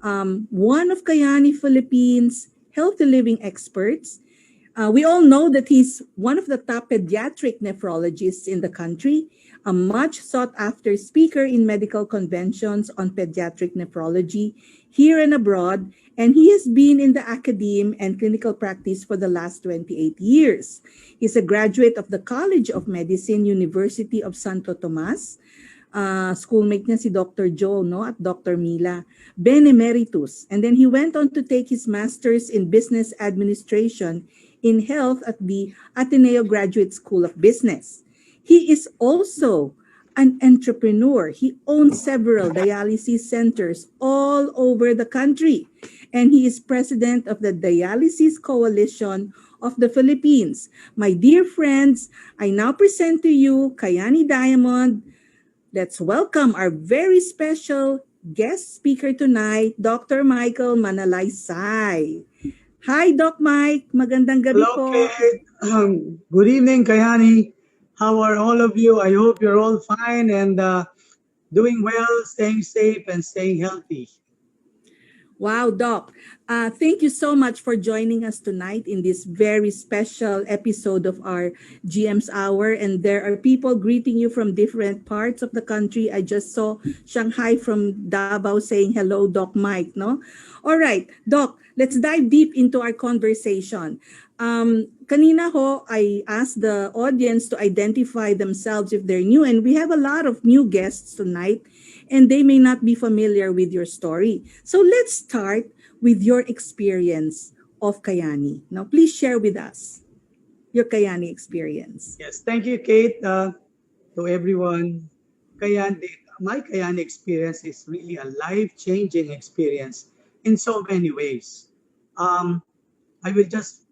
one of Kayani Philippines' healthy living experts. We all know that he's one of the top pediatric nephrologists in the country, a much sought after speaker in medical conventions on pediatric nephrology here and abroad, and he has been in the academe and clinical practice for the last 28 years. He's a graduate of the College of Medicine, University of Santo Tomas. Schoolmate niya si Dr. Joe, no, at Dr. Mila, Benemeritus. And then he went on to take his master's in business administration in health at the Ateneo Graduate School of Business. He is also an entrepreneur. He owns several dialysis centers all over the country. And he is president of the Dialysis Coalition of the Philippines. My dear friends, I now present to you Kayani Diamond. Let's welcome our very special guest speaker tonight, Dr. Michael Manalaysay. Hi, Doc Mike. Magandang gabi Hello, po. Kate. Good evening, Kayani. How are all of you? I hope you're all fine and doing well, staying safe, and staying healthy. Wow, Doc. Thank you so much for joining us tonight in this very special episode of our GM's Hour. And there are people greeting you from different parts of the country. I just saw Shanghai from Davao saying hello, Doc Mike, no? All right, Doc, let's dive deep into our conversation. Kanina ho, I asked the audience to identify themselves if they're new, and we have a lot of new guests tonight, and they may not be familiar with your story. So let's start with your experience of Kayani. Now, please share with us your Kayani experience. Yes, thank you, Kate. To everyone, my Kayani experience is really a life-changing experience in so many ways. I will just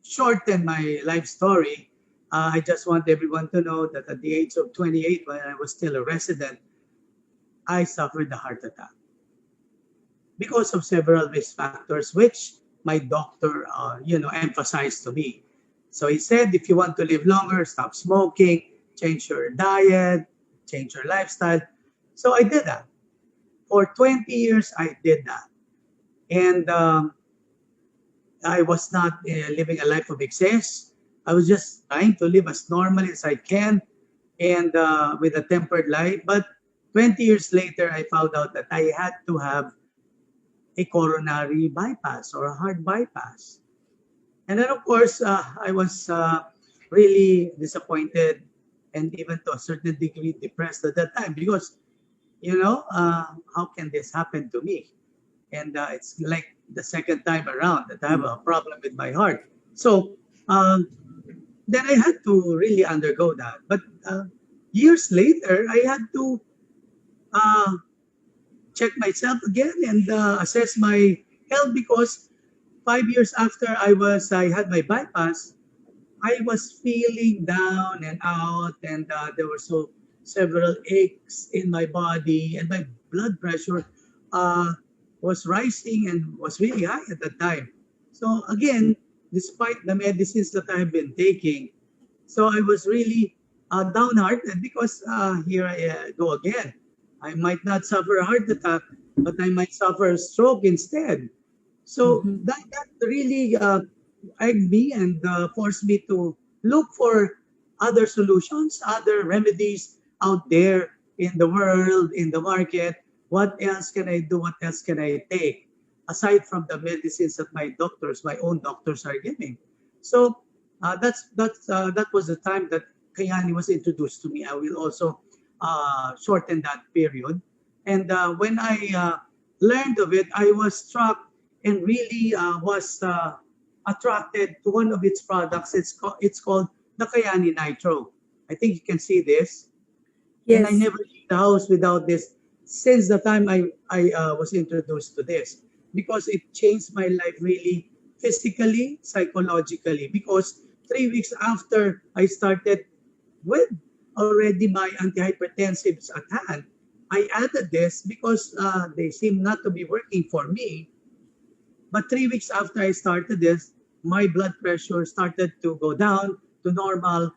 shorten my life story. I just want everyone to know that at the age of 28, when I was still a resident, I suffered a heart attack because of several risk factors, which my doctor, emphasized to me. So he said, if you want to live longer, stop smoking, change your diet, change your lifestyle. So I did that. For 20 years, I did that. And I was not living a life of excess. I was just trying to live as normally as I can and with a tempered life. But 20 years later, I found out that I had to have a coronary bypass or a heart bypass. And then, of course, I was really disappointed and even to a certain degree depressed at that time because, how can this happen to me? And it's like the second time around that I have a problem with my heart. So then I had to really undergo that. But years later, I had to check myself again and assess my health because 5 years after I had my bypass, I was feeling down and out, and there were several aches in my body, and my blood pressure was rising and was really high at that time. So again, despite the medicines that I have been taking, so I was really downhearted because here I go again. I might not suffer a heart attack, but I might suffer a stroke instead. So that really egged me and forced me to look for other solutions, other remedies out there in the world, in the market. What else can I do? What else can I take aside from the medicines that my own doctors are giving? So that was the time that Kayani was introduced to me. I will also shorten that period. And when I learned of it, I was struck and really was attracted to one of its products. It's called the Kayani Nitro. I think you can see this. Yes. And I never leave the house without this since the time I was introduced to this because it changed my life really physically, psychologically. Because 3 weeks after I started with already my antihypertensives at hand, I added this because they seem not to be working for me. But 3 weeks after I started this, my blood pressure started to go down to normal,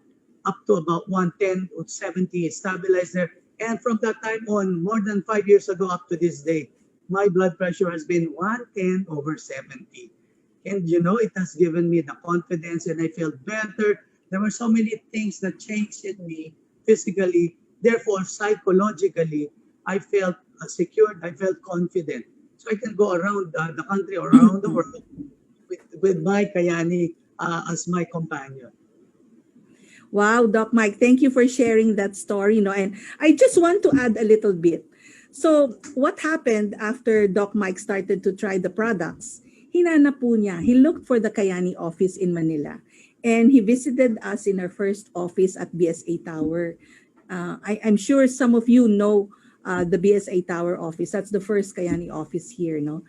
up to about 110 or 70, stabilized there. And from that time on, more than 5 years ago up to this day, my blood pressure has been 110/70. And it has given me the confidence and I felt better. There were so many things that changed in me physically. Therefore, psychologically, I felt secured. I felt confident. So I can go around the country or around the world with my Kayani as my companion. Wow, Doc Mike, thank you for sharing that story. No, and I just want to add a little bit. So, what happened after Doc Mike started to try the products? Hinanap po niya. He looked for the Kayani office in Manila, and he visited us in our first office at BSA Tower. I'm sure some of you know the BSA Tower office. That's the first Kayani office here, no?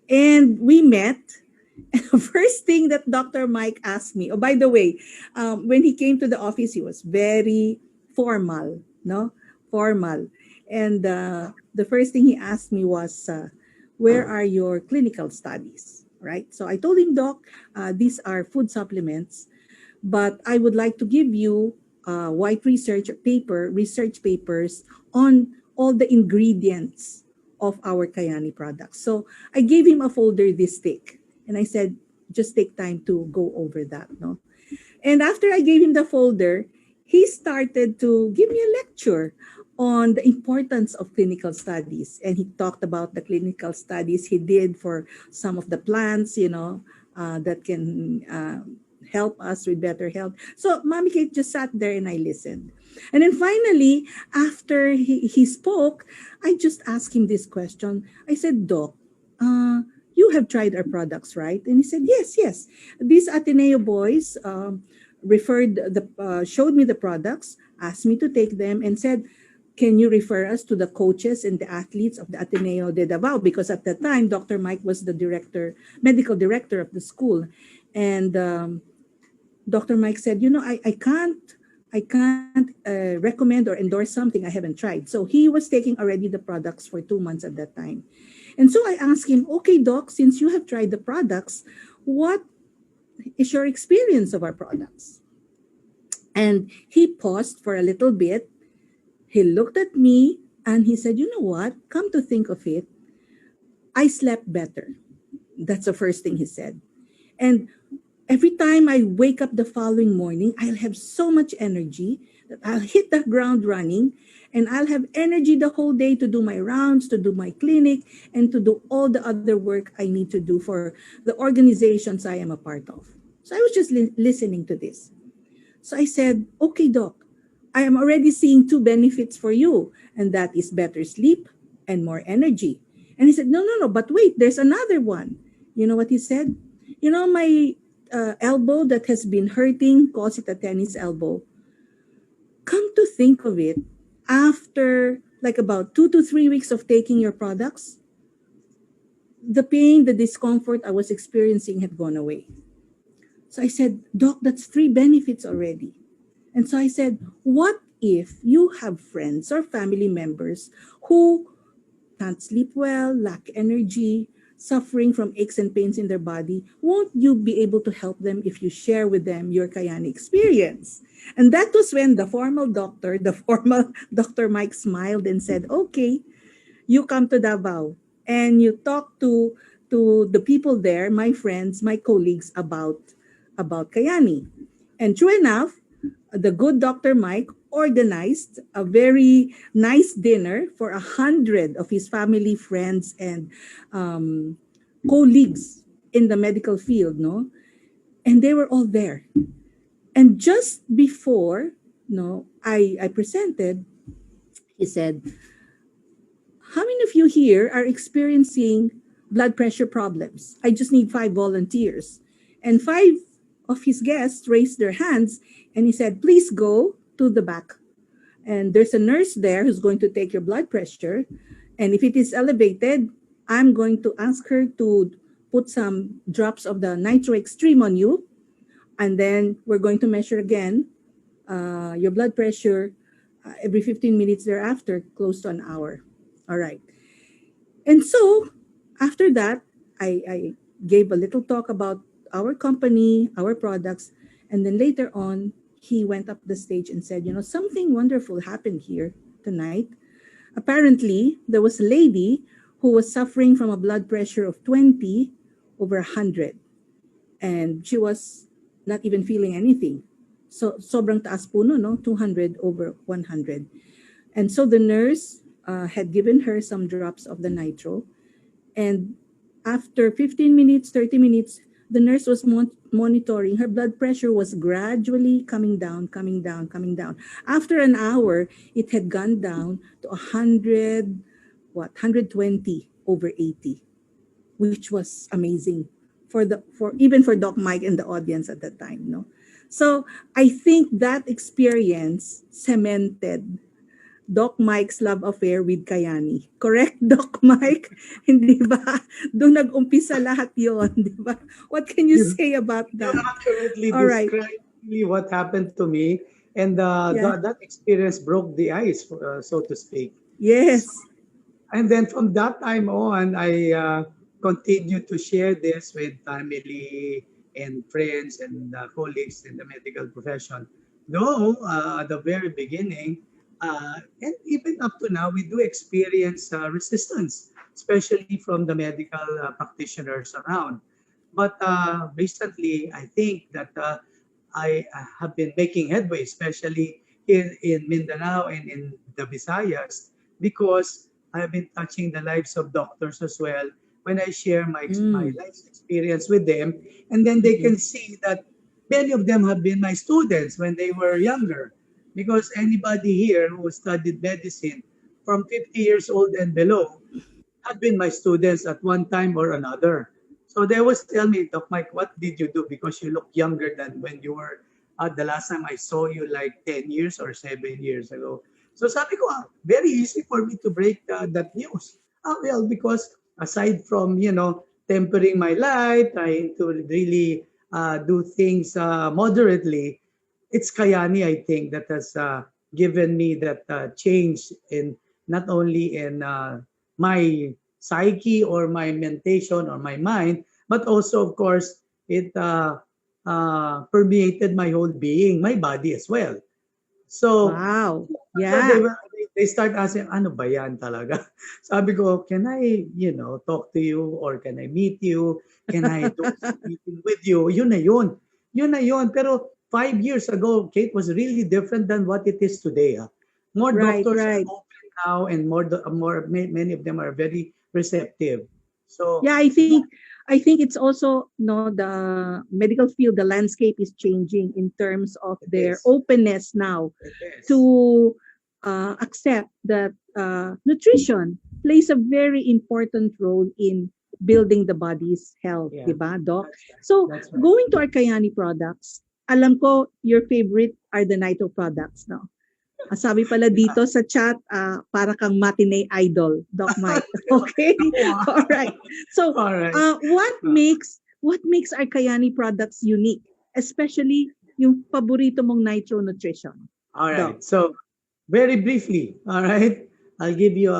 And we met. First thing that Dr. Mike asked me, oh, by the way, when he came to the office, he was very formal, no? Formal. And the first thing he asked me was, where are your clinical studies? Right? So I told him, Doc, these are food supplements, but I would like to give you white research papers on all the ingredients of our Kayani products. So I gave him a folder this thick, and I said, just take time to go over that. No, and after I gave him the folder, he started to give me a lecture on the importance of clinical studies. And he talked about the clinical studies he did for some of the plants, that can help us with better health. So Mommy Kate just sat there and I listened. And then finally, after he spoke, I just asked him this question. I said, Doc, you have tried our products, right? And he said, yes, yes. These Ateneo boys showed me the products, asked me to take them, and said, can you refer us to the coaches and the athletes of the Ateneo de Davao? Because at that time, Dr. Mike was the medical director of the school. And Dr. Mike said, I can't recommend or endorse something I haven't tried. So he was taking already the products for 2 months at that time. And so I asked him, okay, Doc, since you have tried the products, what is your experience of our products? And he paused for a little bit. He looked at me and he said, you know what? Come to think of it, I slept better. That's the first thing he said. And every time I wake up the following morning, I'll have so much energy that I'll hit the ground running and I'll have energy the whole day to do my rounds, to do my clinic, and to do all the other work I need to do for the organizations I am a part of. So I was just listening to this. So I said, okay, Doc, I am already seeing 2 benefits for you, and that is better sleep and more energy. And he said, no, but wait, there's another one. You know what he said? My elbow that has been hurting, calls it a tennis elbow. Come to think of it, after like about 2 to 3 weeks of taking your products, the pain, the discomfort I was experiencing had gone away. So I said, Doc, that's 3 benefits already. And so I said, what if you have friends or family members who can't sleep well, lack energy, suffering from aches and pains in their body? Won't you be able to help them if you share with them your Kayani experience? And that was when the formal Dr. Mike smiled and said, okay, you come to Davao and you talk to the people there, my friends, my colleagues, about Kayani. And true enough, the good Dr. Mike organized a very nice dinner for 100 of his family, friends, and colleagues in the medical field, no? And they were all there. And just before, I presented, he said, how many of you here are experiencing blood pressure problems? I just need 5 volunteers. And 5 of his guests raised their hands, and he said, please go to the back. And there's a nurse there who's going to take your blood pressure. And if it is elevated, I'm going to ask her to put some drops of the Nitro Extreme on you. And then we're going to measure again your blood pressure every 15 minutes thereafter, close to an hour. All right. And so after that, I gave a little talk about our company, our products. And then later on, he went up the stage and said, something wonderful happened here tonight. Apparently, there was a lady who was suffering from a blood pressure of 20 over 100. And she was not even feeling anything. So sobrang taas po no, 200 over 100. And so the nurse had given her some drops of the nitro. And after 15 minutes, 30 minutes, the nurse was monitoring. Her blood pressure was gradually coming down, coming down, coming down. After an hour, it had gone down to 100, 120 over 80, which was amazing for even for Doc Mike and the audience at that time, no? So I think that experience cemented Doc Mike's love affair with Kayani. Correct, Doc Mike? Hindi ba? Doon nag-umpisa lahat yon, di ba? What can you say about You that? accurately All right. described really what happened to me, and Yeah. that experience broke the ice, so to speak. Yes. And then from that time on, I continued to share this with family and friends and colleagues in the medical profession. Though at the very beginning, and even up to now, we do experience resistance, especially from the medical practitioners around. But recently, I think that I have been making headway, especially in Mindanao and in the Visayas, because I've been touching the lives of doctors as well when I share my Mm. life's experience with them. And then they can see that many of them have been my students when they were younger. Because anybody here who studied medicine from 50 years old and below have been my students at one time or another. So they always tell me, Doc Mike, what did you do? Because you look younger than when you were the last time I saw you like 10 years or 7 years ago. So sabi ko, very easy for me to break that news. Well, because aside from, tempering my life, trying to really do things moderately, it's Kayani, I think, that has given me that change in not only in my psyche or my mentation or my mind, but also, of course, it permeated my whole being, my body as well. So, Wow. so they Yeah. were they start asking, ano ba yan talaga? Sabi ko, can I, talk to you or can I meet you? Can I do some meeting with you? Yun na yun. Yun na yun. Pero 5 years ago, Kate, was really different than what it is today. More Right, doctors are right. open now and many of them are very receptive. So, Yeah, I think it's also no, the medical field, the landscape is changing in terms of it their is. openness now It is. to accept that nutrition plays a very important role in building the body's health, Yeah, di ba, Doc? that's right. So, That's right. going to our Kayani products, alam ko your favorite are the Nitro products, no? Sabi pala dito sa chat, para kang matinee idol, Doc Mike. Okay? Naku, All right. So, all right. what makes our Kayani products unique, especially yung paborito mong Nitro Nutrition, All Doc? right. So, very briefly, all right, I'll give you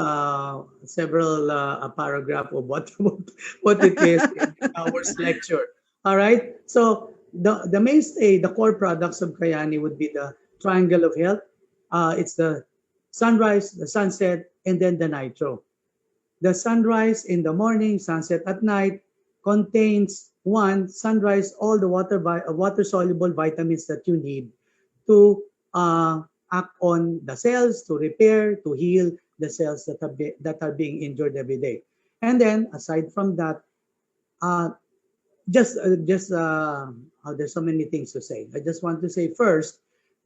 several a paragraph of what it is in our lecture. All right. So, the mainstay, the core products of Kayani would be the triangle of health. It's the sunrise, the sunset, and then the nitro. The sunrise in the morning, sunset at night contains one sunrise, all the water soluble vitamins that you need to act on the cells, to repair, to heal the cells that are being injured every day. And then aside from that, uh, there's so many things to say. I just want to say first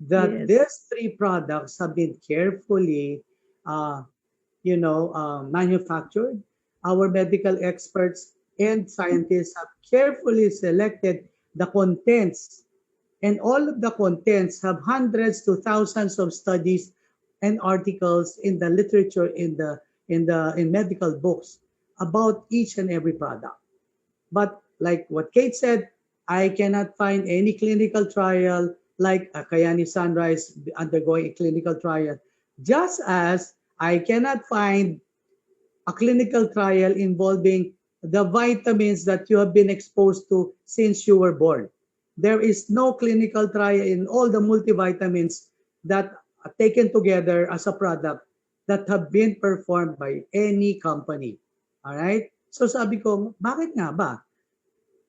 that Yes. these three products have been carefully uh, manufactured. Our medical experts and scientists have carefully selected the contents, and all of the contents have hundreds to thousands of studies and articles in the literature in medical books about each and every product. But like what Kate said, I cannot find any clinical trial like Kayani Sunrise undergoing a clinical trial, just as I cannot find a clinical trial involving the vitamins that you have been exposed to since you were born. There is no clinical trial in all the multivitamins that are taken together as a product that have been performed by any company. Alright? So sabi ko, bakit nga ba?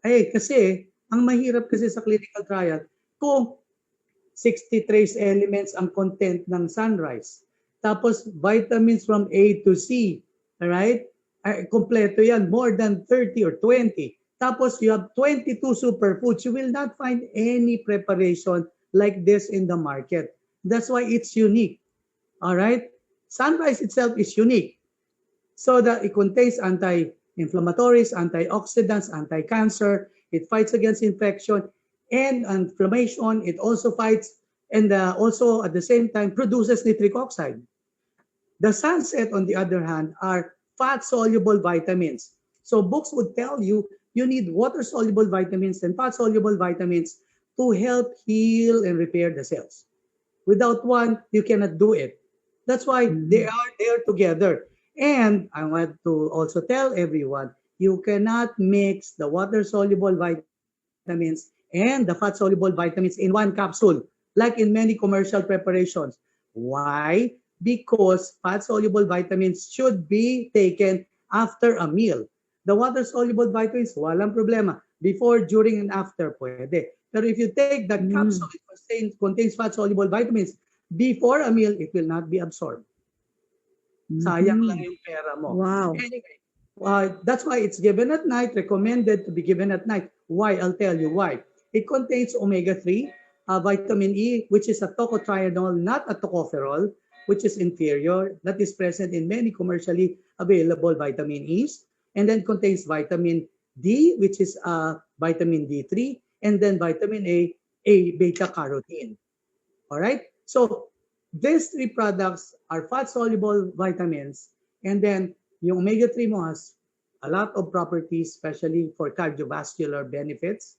Kasi, ang mahirap kasi sa clinical trial, kung 60 trace elements ang content ng sunrise. Tapos vitamins from A to C, alright? Kompleto yan, more than 30 or 20. Tapos you have 22 superfoods. You will not find any preparation like this in the market. That's why it's unique. Alright? Sunrise itself is unique. So that it contains anti-inflammatories, antioxidants, anti-cancer. It fights against infection and inflammation. It also fights and also at the same time produces nitric oxide. The sunset, on the other hand, are fat-soluble vitamins. So books would tell you you need water-soluble vitamins and fat-soluble vitamins to help heal and repair the cells. Without one, you cannot do it. That's why they are there together. And I want to also tell everyone, you cannot mix the water-soluble vitamins and the fat-soluble vitamins in one capsule, like in many commercial preparations. Why? Because fat-soluble vitamins should be taken after a meal. The water-soluble vitamins, walang problema. Before, during, and after, pwede. Pero if you take the capsule, it contains fat-soluble vitamins, before a meal, it will not be absorbed. Sayang lang yung pera mo. Wow. Anyway, that's why it's given at night, recommended to be given at night. Why? I'll tell you why. It contains omega-3, vitamin E, which is a tocotrienol, not a tocopherol, which is inferior, that is present in many commercially available vitamin E's, and then contains vitamin D, which is vitamin D3, and then vitamin A beta-carotene. All right? So these three products are fat-soluble vitamins, and then yung omega-3 mo has a lot of properties, especially for cardiovascular benefits.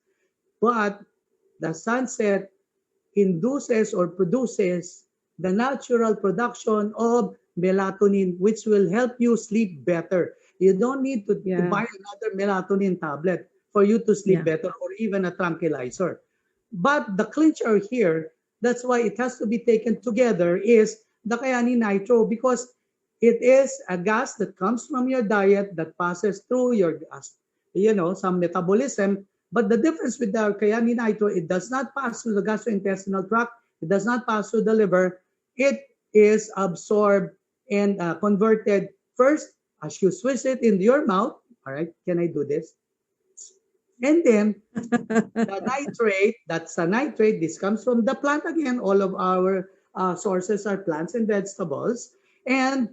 But the sunset induces or produces the natural production of melatonin, which will help you sleep better. You don't need to buy another melatonin tablet for you to sleep better, or even a tranquilizer. But the clincher here, that's why it has to be taken together, is the Kayani Nitro, because it is a gas that comes from your diet that passes through your some metabolism. But the difference with the Kayani Nitro, it does not pass through the gastrointestinal tract. It does not pass through the liver. It is absorbed and converted first as you swish it into your mouth. All right, can I do this? And then the nitrate, that's a nitrate. This comes from the plant again. All of our sources are plants and vegetables. And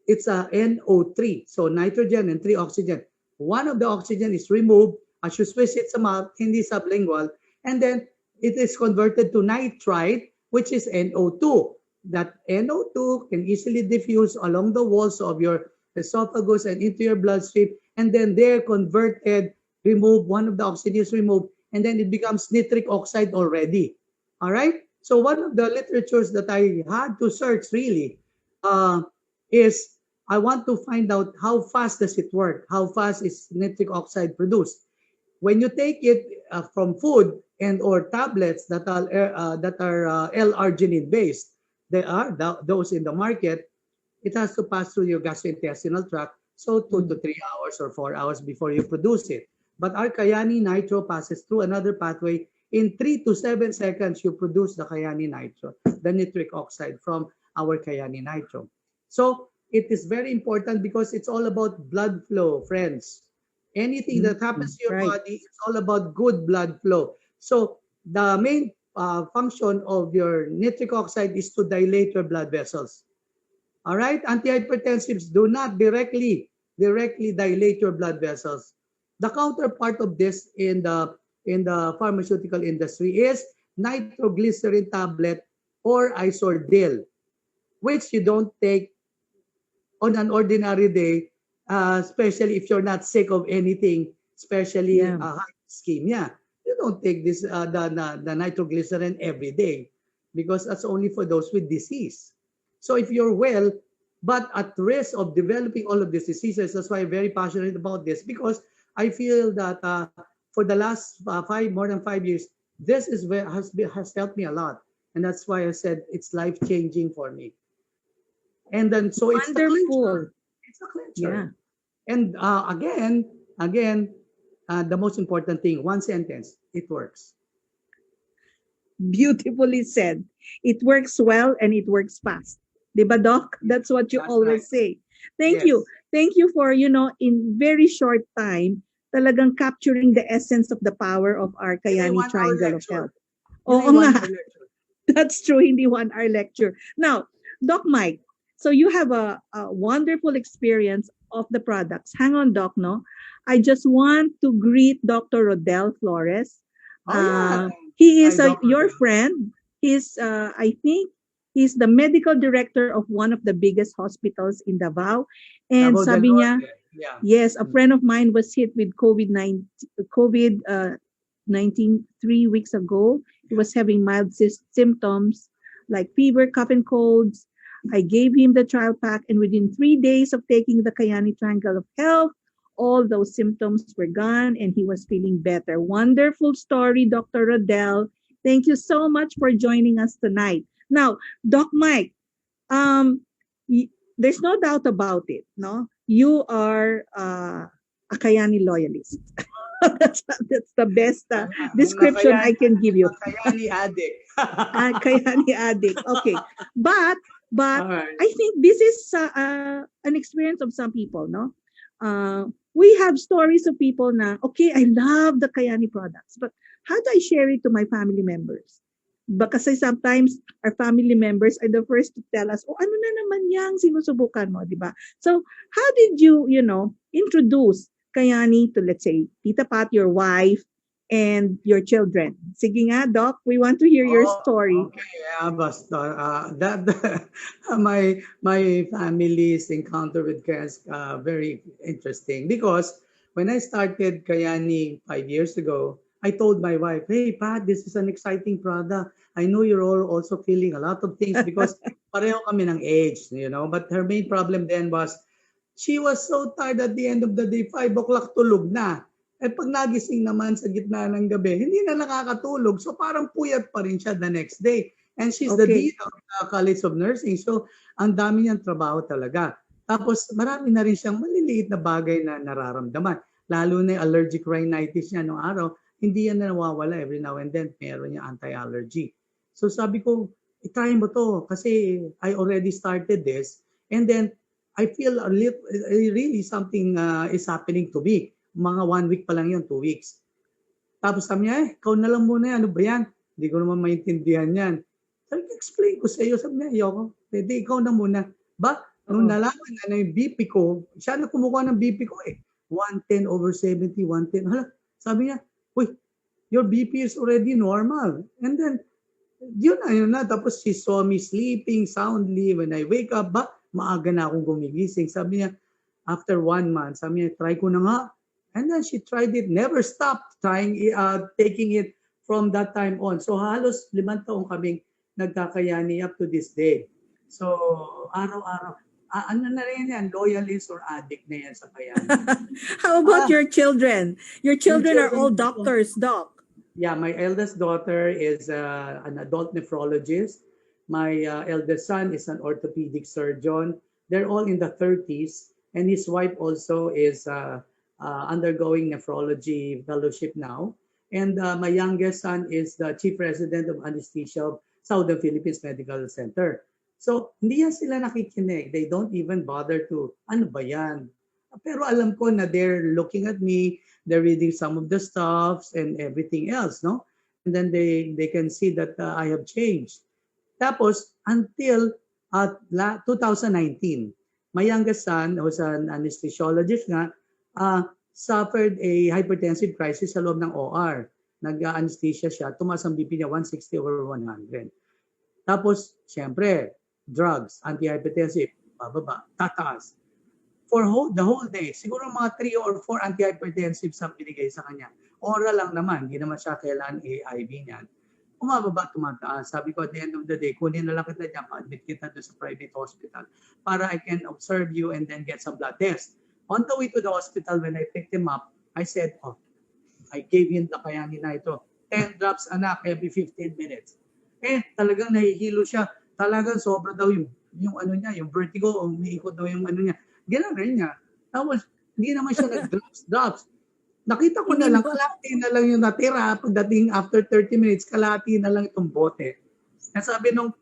it's a NO3, so nitrogen and 3 oxygen. One of the oxygen is removed as you swish it sa mouth, hindi sublingual, and then it is converted to nitrite, which is NO2. That NO2 can easily diffuse along the walls of your esophagus and into your bloodstream, and then they're converted, remove one of the oxygen is removed, and then it becomes nitric oxide already. All right? So one of the literatures that I had to search really is I want to find out how fast does it work? How fast is nitric oxide produced? When you take it from food and or tablets that are L-arginine based, there are those in the market. It has to pass through your gastrointestinal tract, so 2 to 3 hours or 4 hours before you produce it. But our Kayani Nitro passes through another pathway. In 3 to 7 seconds, you produce the Kayani Nitro, the nitric oxide from our Kayani Nitro. So it is very important because it's all about blood flow, friends. Anything that happens to your body, it's all about good blood flow. So the main function of your nitric oxide is to dilate your blood vessels. All right, antihypertensives do not directly dilate your blood vessels. The counterpart of this in the pharmaceutical industry is nitroglycerin tablet or Isordil, which you don't take on an ordinary day, especially if you're not sick of anything, especially ischemia. You don't take this the nitroglycerin every day because that's only for those with disease. So if you're well, but at risk of developing all of these diseases, that's why I'm very passionate about this, because I feel that for the last more than 5 years, this is where has helped me a lot. And that's why I said it's life-changing for me. And then, so it's Wonderful. It's a clincher. And again, the most important thing, one sentence, it works. Beautifully said. It works well and it works fast. Diba, Doc? That's what you That's right. always say. Thank Yes. you. Thank you for, in very short time, talagang capturing the essence of the power of our Yun ay Kayani 1 hour Triangle of Health. lecture. Yun ay Oo 1 nga, hour lecture. that's true, hindi 1 hour lecture. Now, Doc Mike, so you have a wonderful experience of the products. Hang on, Doc, no? I just want to greet Dr. Rodel Flores. Oh yeah. He Hi, is Doc your Rodel. friend. I think, he's the medical director of one of the biggest hospitals in Davao. And Davao del sabi niya, Norte. Yeah. yes, a friend of mine was hit with COVID-19 3 weeks ago. He was having mild symptoms like fever, cough, and colds. I gave him the trial pack, and within 3 days of taking the Kayani Triangle of Health, all those symptoms were gone and he was feeling better. Wonderful story, Dr. Rodel. Thank you so much for joining us tonight. Now, Doc Mike, um, there's no doubt about it, no? You are a Kayani loyalist. that's the best description I can give you. Kayani addict. Kayani addict. Okay, but All right. I think this is an experience of some people, no? We have stories of people na, okay, I love the Kayani products, but how do I share it to my family members? Kasi sometimes our family members are the first to tell us, oh, ano na naman yang sinusubukan mo, di ba? So, how did you, introduce Kayani to, let's say, Tita Pat, your wife, and your children? Sige nga, Doc, we want to hear your story. Okay, yeah, basta that my family's encounter with Kaya is very interesting because when I started Kayani 5 years ago, I told my wife, "Hey, Pat, this is an exciting product. I know you're all also feeling a lot of things because pareho kami ng age, But her main problem then was she was so tired at the end of the day, 5 o'clock tulog na. Eh pag nagising naman sa gitna ng gabi, hindi na nakakatulog. So parang puyat pa rin siya the next day. And she's the Okay. dean of the College of Nursing. So ang dami niyang trabaho talaga. Tapos marami na rin siyang maliliit na bagay na nararamdaman. Lalo na yung allergic rhinitis niya noong araw, hindi yan na nawawala every now and then. Meron niya anti-allergy. So sabi ko, try mo to kasi I already started this. And then I feel really something is happening to me. Mga 1 week pa lang yun, 2 weeks. Tapos sabi niya, ikaw na lang muna, ano ba yan? Hindi ko naman maintindihan yan. Sabi ko, explain ko sa iyo. Sabi niya, ayoko. Pwede, ikaw na muna. Ba, nung nalaman na yung BP ko, siya na kumukuha ng BP ko 110/70, 110. Hala, sabi niya, uy, your BP is already normal. And then, yun na. Tapos she saw me sleeping soundly. When I wake up, maaga na akong gumigising. Sabi niya, after 1 month, sabi niya, try ko na nga. And then she tried it, never stopped taking it from that time on. So halos 5 taong kaming nagkakayani up to this day. So araw-araw, ano na rin yan, loyalist or addict na yan sa kayani. How about your children? Your children are all children- doctors, Doc. Yeah, my eldest daughter is an adult nephrologist. My eldest son is an orthopedic surgeon. They're all in the 30s. And his wife also is undergoing nephrology fellowship now. And my youngest son is the chief resident of anesthesia of Southern Philippines Medical Center. So, hindi yan sila nakikinig. They don't even bother to, ano ba yan? Pero alam ko na they're looking at me, they're reading some of the stuffs and everything else, no? And then they can see that I have changed. Tapos, until 2019, my youngest son, who's an anesthesiologist nga, suffered a hypertensive crisis sa loob ng OR. Nag-anesthesia siya, tumaas ang BP niya 160/100. Tapos, siyempre, drugs, antihypertensive, bababa, tataas. For the whole day, siguro mga 3 or 4 antihypertensives ang binigay sa kanya. Oral lang naman, hindi naman siya kailangan AIV niyan. Umababa, tumataas. Sabi ko, at the end of the day, kunin na lang kita dyan, pa-admit kita doon sa private hospital para I can observe you and then get some blood test. On the way to the hospital, when I picked him up, I said, I gave him the Kayani na ito. 10 drops, anak, every 15 minutes. Talagang nahihilo siya. Talagang sobra daw yung ano niya, yung vertigo, umiikot daw yung ano niya. Ginagay niya. Tapos, Hindi naman siya nag-drops. Nakita ko na lang, kalahati na lang yung natira. Pagdating after 30 minutes, kalahati na lang itong bote. Kaya sabi nung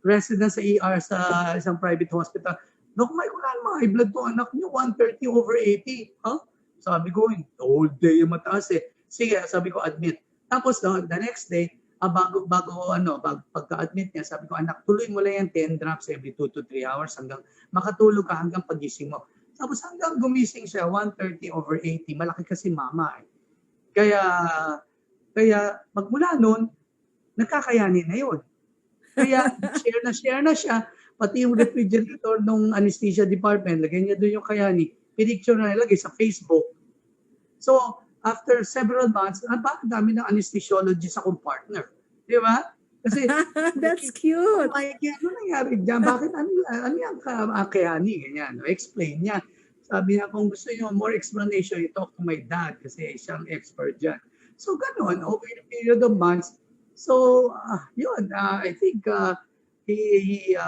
resident sa ER sa isang private hospital, Dok Mike, wala namang high blood to anak niyo, 130/80. Huh? Sabi ko, all day yung mataas eh. Sige, sabi ko, admit. Tapos the next day, pagka-admit niya, sabi ko, anak, tuloy mo lang yan 10 drops every 2 to 3 hours hanggang makatulog ka hanggang pagising mo. Tapos hanggang gumising siya, 130/80. Malaki kasi mama eh. Kaya magmula noon, nagkakayanin na yun. Kaya share na siya, pati yung refrigerator ng anesthesia department, lagyan niya doon yung kayani, pinicture na nilagay sa Facebook. So, after several months, dami ng anesthesiologist akong partner. Di ba? Kasi, that's cute. Ano nangyari dyan? Bakit? Ano yung kayani? Ganyan. Explain niya. Sabi niya, kung gusto niyo more explanation, you talk to my dad kasi siyang expert dyan. So, ganun, over the period of months. So, yun, I think he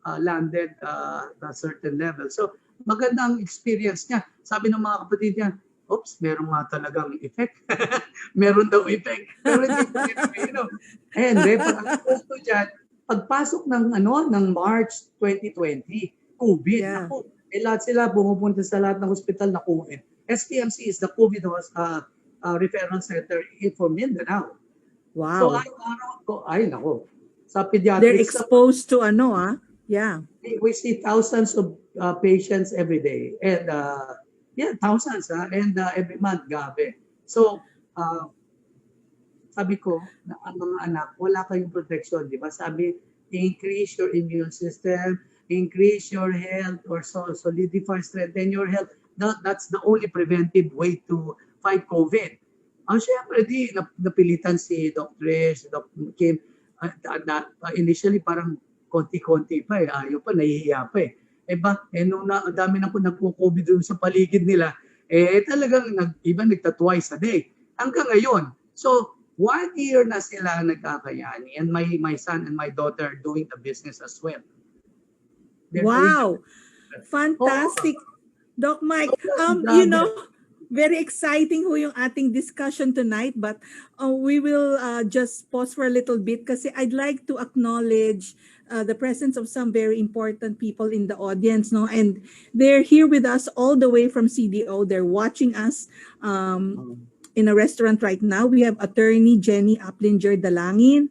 landed a certain level. So, magandang experience niya. Sabi ng mga kapatid niya, oops, meron nga talagang effect. Meron daw effect. Pero hindi ko, And then, pagpasok ng March 2020, COVID. Yeah. Ako, lahat sila pumupunta sa lahat ng hospital na COVID. SPMC is the COVID referral center for Mindanao. Wow. So, nako. Sa pediatrics, they're exposed to yeah. We see thousands of patients every day. And thousands. And every month, gabi. So, sabi ko, ang mga anak, wala kayong protection, di ba? Sabi, increase your immune system, increase your health, or solidify, strengthen your health. That's the only preventive way to fight COVID. Siyempre, napilitan si Dr. Reyes, si Dr. Kim, initially parang konti-konti pa eh. Ayaw pa, nahihiya pa eh. Nung dami na po nagpo-COVID doon sa paligid nila, talagang nagta-twice a day. Hanggang ngayon. So, 1 year na sila nagkakayani. And my son and my daughter are doing the business as well. Wow! Fantastic! Doc Mike, very exciting ho yung ating discussion tonight, but we will just pause for a little bit kasi I'd like to acknowledge the presence of some very important people in the audience, no? And they're here with us all the way from CDO. They're watching us in a restaurant right now. We have Attorney Jenny Aplinger Dalangin,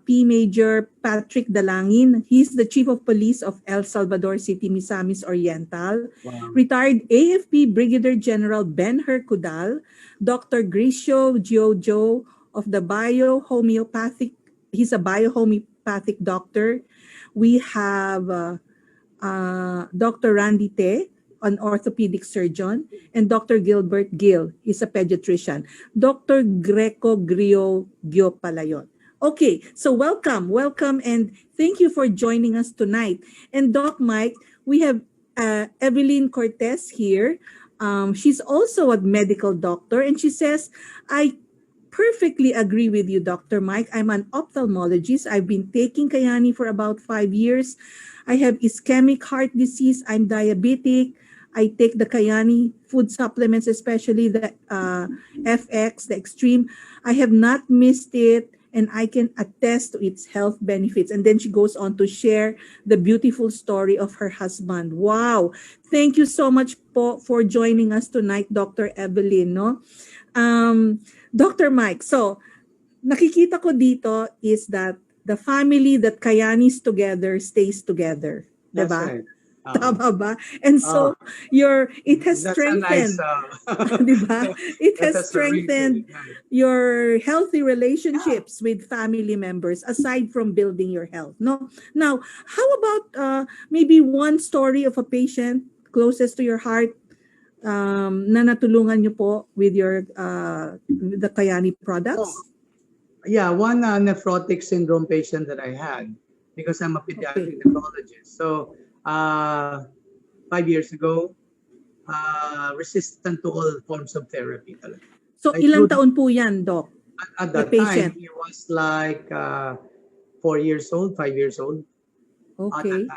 P. Major Patrick Dalangin. He's the Chief of Police of El Salvador City, Misamis Oriental. Wow. Retired AFP Brigadier General Ben Hercudal, Dr. Gricio Giojo of the Biohomeopathic. He's a biohomeopathic doctor. We have Dr. Randy Te, an orthopedic surgeon, and Dr. Gilbert Gill, he's a pediatrician. Dr. Greco Grio Palayon. Okay, so welcome, and thank you for joining us tonight. And Doc Mike, we have Evelyn Cortez here. She's also a medical doctor, and she says, I perfectly agree with you, Dr. Mike. I'm an ophthalmologist. I've been taking Kayani for about 5 years. I have ischemic heart disease. I'm diabetic. I take the Kayani food supplements, especially the FX, the Extreme. I have not missed it, and I can attest to its health benefits. And then she goes on to share the beautiful story of her husband. Wow. Thank you so much for joining us tonight, Dr. Evelyn. No? Dr. Mike, so nakikita ko dito is that the family that Kayanis together stays together. That's diba? right. Tama ba? And so it has strengthened, diba? It has strengthened your healthy relationships with family members aside from building your health. No. Now, how about maybe one story of a patient closest to your heart na natulungan niyo po with your the Kayani products? Yeah, one nephrotic syndrome patient that I had because I'm a pediatric nephrologist. So 5 years ago, resistant to all forms of therapy. So ilang taon po yan, Doc? At that time, he was like 4 years old, 5 years old. Okay.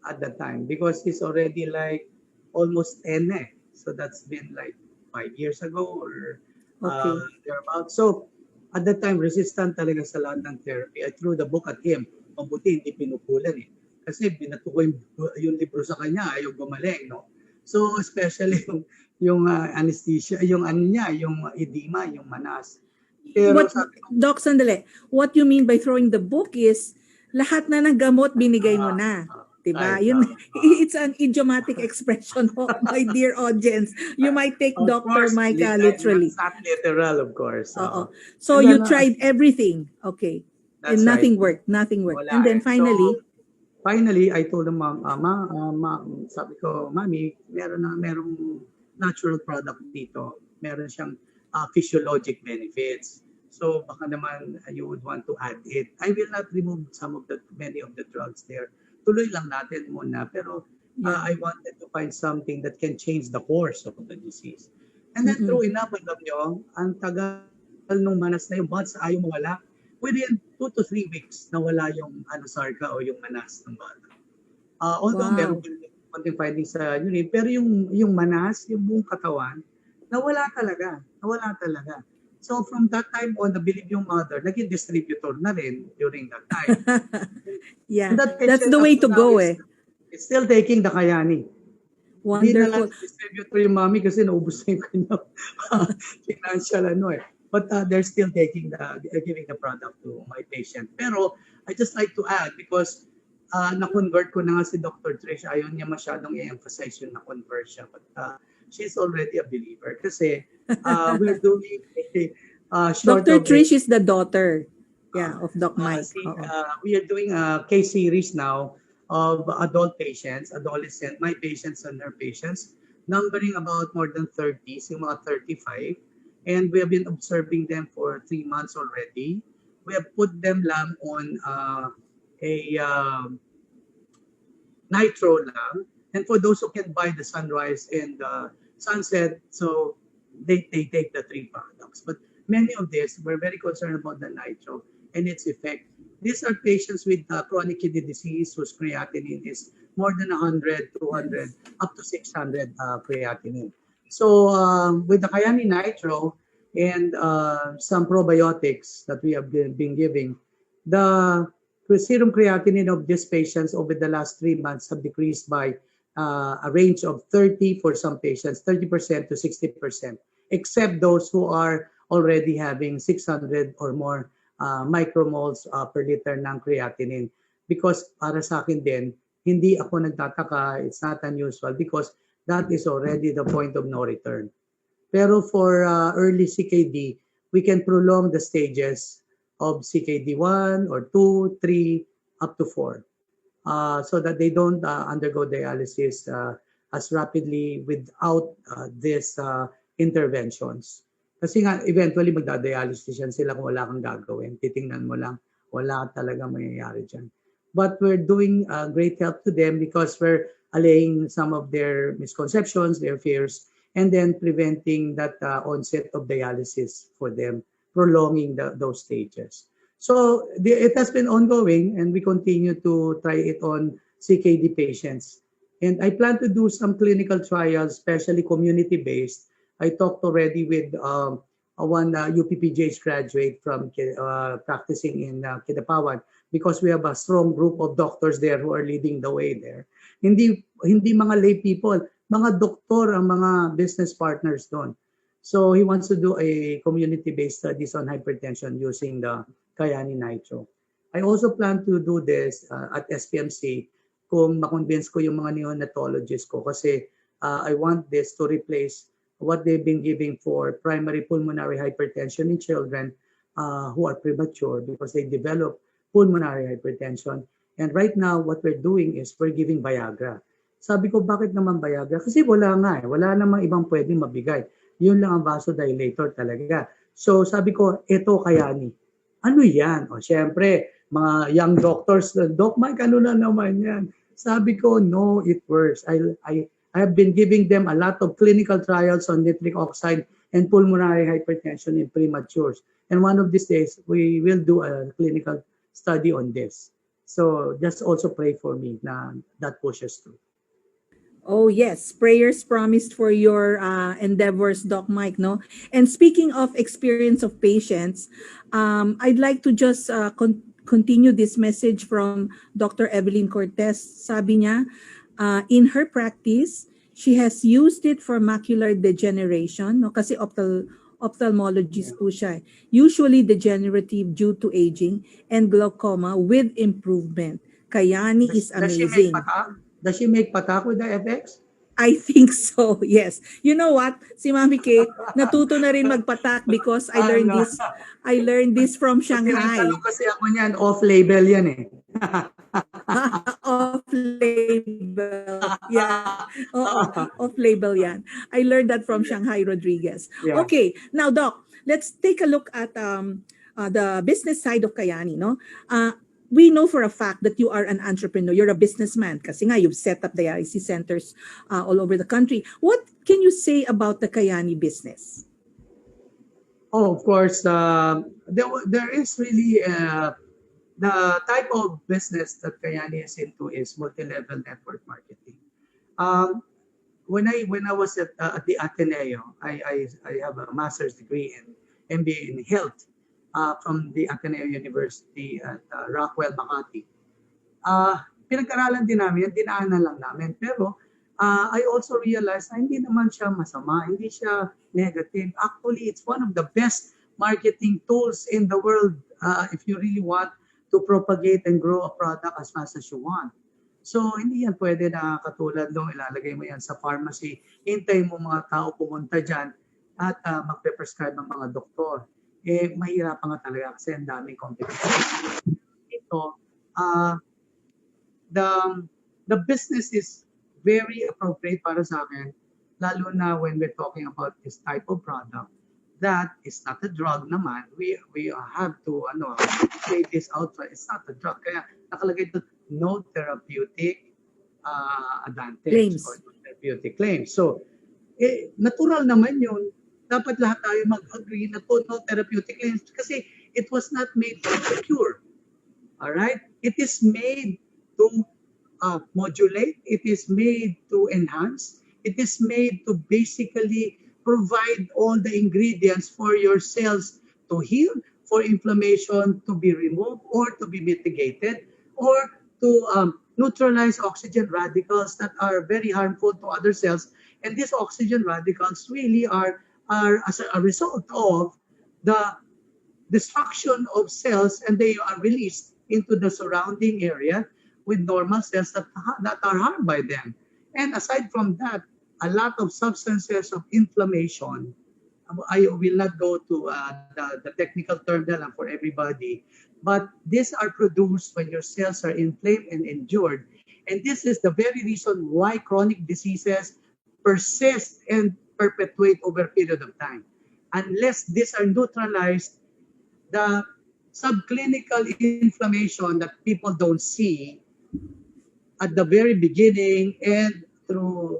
At that time, because he's already like almost 10 eh. So that's been like 5 years ago or Okay. thereabouts. So at that time, resistant talaga sa lahat ng therapy. I threw the book at him. Mabuti, hindi pinupulan eh. Kasi binato ko yung libro sa kanya, ayaw gumaling, no? So especially yung anesthesia, yung ano niya, yung edema, yung manas. Pero What, sabi ko, Doc, sandali. What you mean by throwing the book is lahat na ng gamot binigay mo ah, na. ah, Diba? right, Yun, it's an idiomatic expression, my dear audience. You might take of Dr. course, Micah that's literally. not literal, of course. Oo. So And you then, tried everything. Okay. And that's right. nothing worked. Nothing worked. Wala And then eh. So, finally, finally, I told the mom, sabi ko, Mami, merong natural product dito. Meron siyang physiologic benefits. So baka naman you would want to add it. I will not remove many of the drugs there. Tuloy lang natin muna. Pero yeah. I wanted to find something that can change the course of the disease. And then Mm-mm. true enough, alam nyo, ang tagal nung manas na yung buds, ayaw mawala. Within 2 to 3 weeks, nawala yung anusarca o yung manas ng bata. Although meron Wow. pa rin konting findings sa urine, pero yung manas, yung buong katawan, nawala talaga. Nawala talaga. So from that time on, nabilib yung mother, naging distributor na rin during that time. Yeah. And that That's patient the up way to to now go eh. is still taking the Kayani. Hindi na lang Wonderful. distributor yung mami kasi naubos na yung kanyang financial ano eh. But they're still giving the product to my patient. Pero I just like to add because na-convert ko na nga si Dr. Trish. Ayaw niya masyadong i-emphasize yung na-convert siya. But she's already a believer kasi we're doing short Dr. of Trish is the daughter, yeah, of Doc Mike. we are doing a case series now of adolescent, my patients and her patients, numbering about more than 30, so mga 35. And we have been observing them for 3 months already. We have put them lang on a nitro lang. And for those who can buy the sunrise and the sunset, so they take the 3 products. But many of this, we're very concerned about the nitro and its effect. These are patients with chronic kidney disease whose creatinine is more than 100, 200, up to 600 creatinine. So with the Kayani Nitro and some probiotics that we have been giving, the serum creatinine of these patients over the last 3 months have decreased by a range of 30 for some patients, 30% to 60%, except those who are already having 600 or more micromoles per liter ng creatinine. Because para sa akin din, hindi ako nagtataka, it's not unusual because that is already the point of no return. Pero for early CKD, we can prolong the stages of CKD 1 or 2, 3, up to 4. So that they don't undergo dialysis as rapidly without these interventions. Kasi nga, eventually magdadialysis yan sila kung wala kang gagawin. Titingnan mo lang, wala talaga mangyayari dyan. But we're doing great help to them because we're allaying some of their misconceptions, their fears, and then preventing that onset of dialysis for them, prolonging those stages. So it has been ongoing and we continue to try it on CKD patients. And I plan to do some clinical trials, especially community-based. I talked already with one UPPGH graduate from practicing in Kidapawan because we have a strong group of doctors there who are leading the way there. Hindi mga lay people, mga doktor ang mga business partners doon. So he wants to do a community-based studies on hypertension using the Kayani Nitro. I also plan to do this at SPMC kung makonvince ko yung mga neonatologists ko kasi I want this to replace what they've been giving for primary pulmonary hypertension in children who are premature because they develop pulmonary hypertension. And right now, what we're doing is we're giving Viagra. Sabi ko, bakit naman Viagra? Kasi wala nga eh. Wala namang ibang pwedeng mabigay. Yun lang ang vasodilator talaga. So sabi ko, ito Kayani. Ano yan? O syempre, mga young doctors, Doc Mike, ano na naman yan? Sabi ko, no, it works. I have been giving them a lot of clinical trials on nitric oxide and pulmonary hypertension in prematures. And one of these days, we will do a clinical study on this. So just also pray for me na that pushes through. Oh yes, prayers promised for your endeavors, Doc Mike. No, and speaking of experience of patients, I'd like to just continue this message from Dr. Evelyn Cortez. Sabi niya, in her practice, she has used it for macular degeneration. No, kasi Yeah. ophthalmologist po siya. Usually degenerative due to aging and glaucoma with improvement. Kayani is Does she make amazing. patak? Does she make patak with the FX? I think so, yes. You know what? Si Mami Kay, natuto na rin magpatak because Ano? I learned this from Pag tinatanong Shanghai. kasi ako niyan, off-label yan eh. Off label. Yeah. Oo, off label yan. I learned that from Shanghai Rodriguez. Yeah. Okay, now Doc, let's take a look at the business side of Kayani, no? We know for a fact that you are an entrepreneur. You're a businessman kasi nga you've set up dialysis centers all over the country. What can you say about the Kayani business? Oh, of course, there is really the type of business that Kayani is into is multi-level network marketing. Um, when I was at the Ateneo, I have a master's degree in MBA in health from the Ateneo University at Rockwell, Makati. Pinag-aralan din namin, dinaanan lang namin. Pero I also realized na hindi naman siya masama, hindi siya negative. Actually, it's one of the best marketing tools in the world if you really want to propagate and grow a product as fast as you want. So, hindi yan pwede na katulad nung ilalagay mo yan sa pharmacy, hintay mo mga tao pumunta dyan at magpe-prescribe ng mga doktor. Eh, mahirapan nga talaga kasi ang daming competition. Ito, the business is very appropriate para sa akin, lalo na when we're talking about this type of product that is not a drug naman. We have to say this out, it's not a drug. Kaya nakalagay doon, no therapeutic advantage Claims. or no therapeutic claims. So, natural naman yun. Dapat lahat tayo mag-agree na to, no therapeutic claims kasi it was not made to cure. All right? It is made to modulate. It is made to enhance. It is made to basically provide all the ingredients for your cells to heal, for inflammation to be removed or to be mitigated, or to neutralize oxygen radicals that are very harmful to other cells. And these oxygen radicals really are as a result of the destruction of cells, and they are released into the surrounding area with normal cells that are harmed by them. And aside from that, a lot of substances of inflammation. I will not go to the technical term for everybody, but these are produced when your cells are inflamed and injured. And this is the very reason why chronic diseases persist and perpetuate over a period of time. Unless these are neutralized, the subclinical inflammation that people don't see at the very beginning and through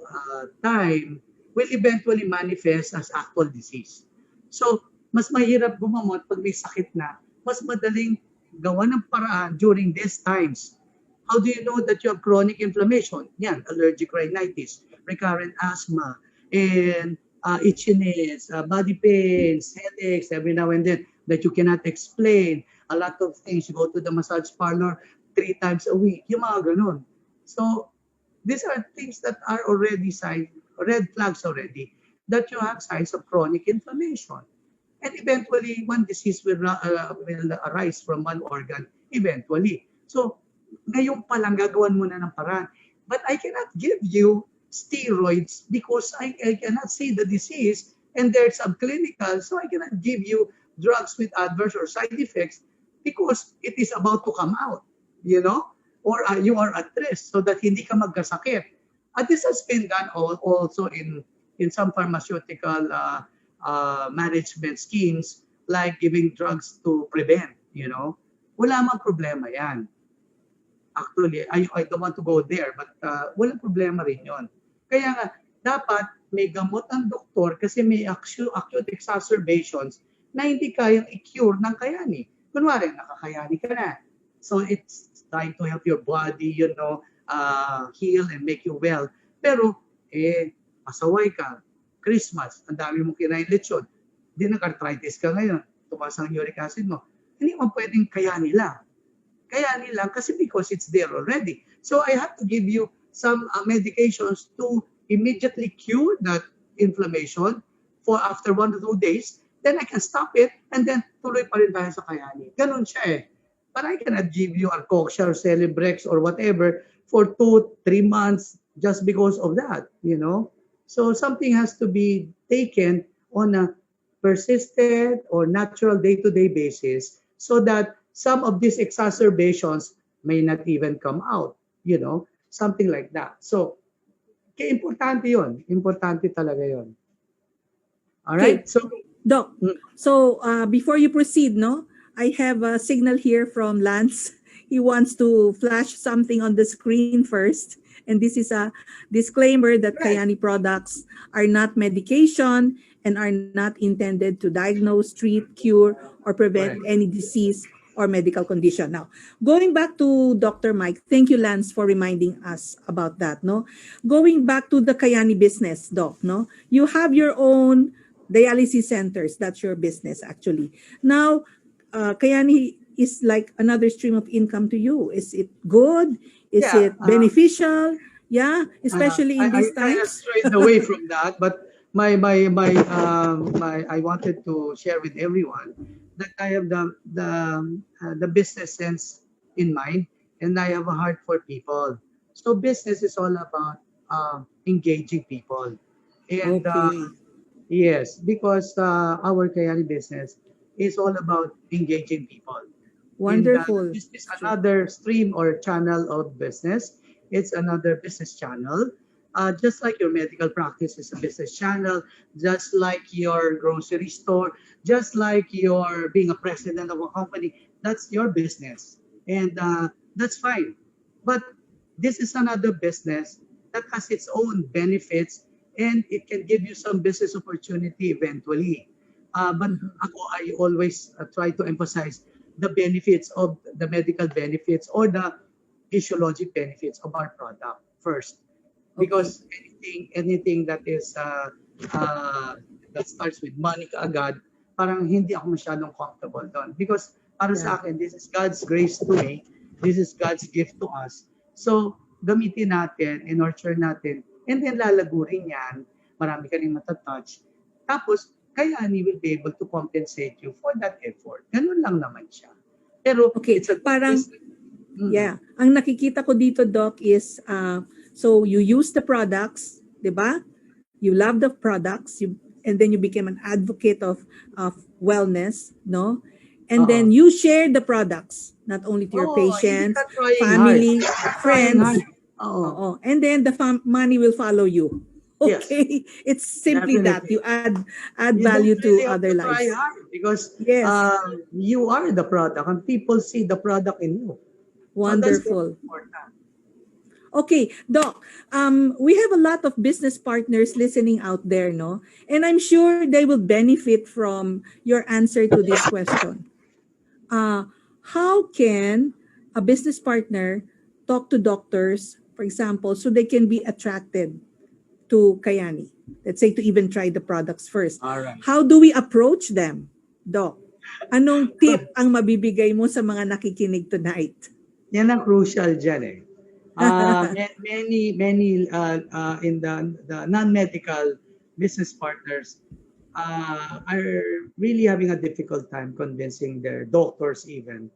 time will eventually manifest as actual disease. So, mas mahirap gumamot pag may sakit na. Mas madaling gawa ng paraan during these times. How do you know that you have chronic inflammation? Yan, allergic rhinitis, recurrent asthma, and itchiness, body pains, headaches every now and then that you cannot explain. A lot of things. You go to the massage parlor 3 times a week. Yung mga ganun. So, these are things that are already red flags already, that you have signs of chronic inflammation. And eventually, one disease will arise from one organ, eventually. So, ngayon pa lang gagawan mo na ng paraan. But I cannot give you steroids because I cannot see the disease and they're subclinical, so I cannot give you drugs with adverse or side effects because it is about to come out, or you are at risk so that hindi ka magkasakit. And this has been done also in some pharmaceutical management schemes like giving drugs to prevent, Wala mang problema yan. Actually, I don't want to go there, but walang problema rin yon. Kaya nga, dapat may gamot ang doktor kasi may acute exacerbations na hindi kayang i-cure ng kayani. Kunwari, nakakayani ka na. So it's trying to help your body, heal and make you well. Pero, pasaway ka, Christmas, ang dami mong kinain lechon, di nag-arthritis ka ngayon, tumaas ang uric acid mo, hindi mo pwedeng kaya nila. Kaya nila kasi because it's there already. So I have to give you some medications to immediately cure that inflammation for after 1 to 2 days. Then I can stop it and then tuloy pa rin tayo sa kayani. Ganun siya eh. But I cannot give you Arcoxia or Celebrex or whatever for 2-3 months just because of that, you know. So something has to be taken on a persistent or natural day-to-day basis so that some of these exacerbations may not even come out, you know, something like that. So, importante yun. Importante talaga yun. All right? Okay. So, Doc, so before you proceed, no, I have a signal here from Lance. He wants to flash something on the screen first. And this is a disclaimer that Right. Kayani products are not medication and are not intended to diagnose, treat, cure, or prevent Correct. any disease or medical condition. Now, going back to Dr. Mike, thank you, Lance, for reminding us about that. No, going back to the Kayani business, Doc. No, you have your own dialysis centers. That's your business, actually. Now, Kayani is like another stream of income to you. Is it good? Is Yeah. it beneficial? Yeah, especially in I these kind of times. strayed away from that, but I wanted to share with everyone that I have the business sense in mind, and I have a heart for people. So business is all about engaging people, and Okay, yes, because our Kayani business is all about engaging people. And wonderful. this is another stream or channel of business. It's another business channel. Just like your medical practice is a business channel, just like your grocery store, just like your being a president of a company, that's your business. And that's fine. But this is another business that has its own benefits and it can give you some business opportunity eventually. But ako, I always try to emphasize the benefits of the medical benefits or the physiologic benefits of our product first. Okay. Because anything that is that starts with money kaagad, parang hindi ako masyadong comfortable doon. Because para sa Yeah. akin, this is God's grace to me. This is God's gift to us. So, gamitin natin, in-nurture natin, and then lalago rin yan. Marami ka rin matatouch. Tapos, Kayani will be able to compensate you for that effort. Ganun lang naman siya. Pero, Okay, it's a parang business. yeah, ang nakikita ko dito, Doc, is so you use the products, 'di ba? You love the products, and then you became an advocate of wellness, no? And then you share the products not only to your Hindi patients, ka trying hard. family, Trying friends, hard. Oo. oo. And then the money will follow you. Yes. Okay, it's simply that Definitely. you add You don't value really to have other to try lives. hard because Yes, you are the product and people see the product in you. So that's very wonderful. important. Okay, Doc, we have a lot of business partners listening out there, no? And I'm sure they will benefit from your answer to this question. How can a business partner talk to doctors, for example, so they can be attracted to Kayani? Let's say to even try the products first. All right. How do we approach them, Doc? Anong tip ang mabibigay mo sa mga nakikinig tonight? Yan ang crucial dyan eh. Many in the non-medical business partners are really having a difficult time convincing their doctors even,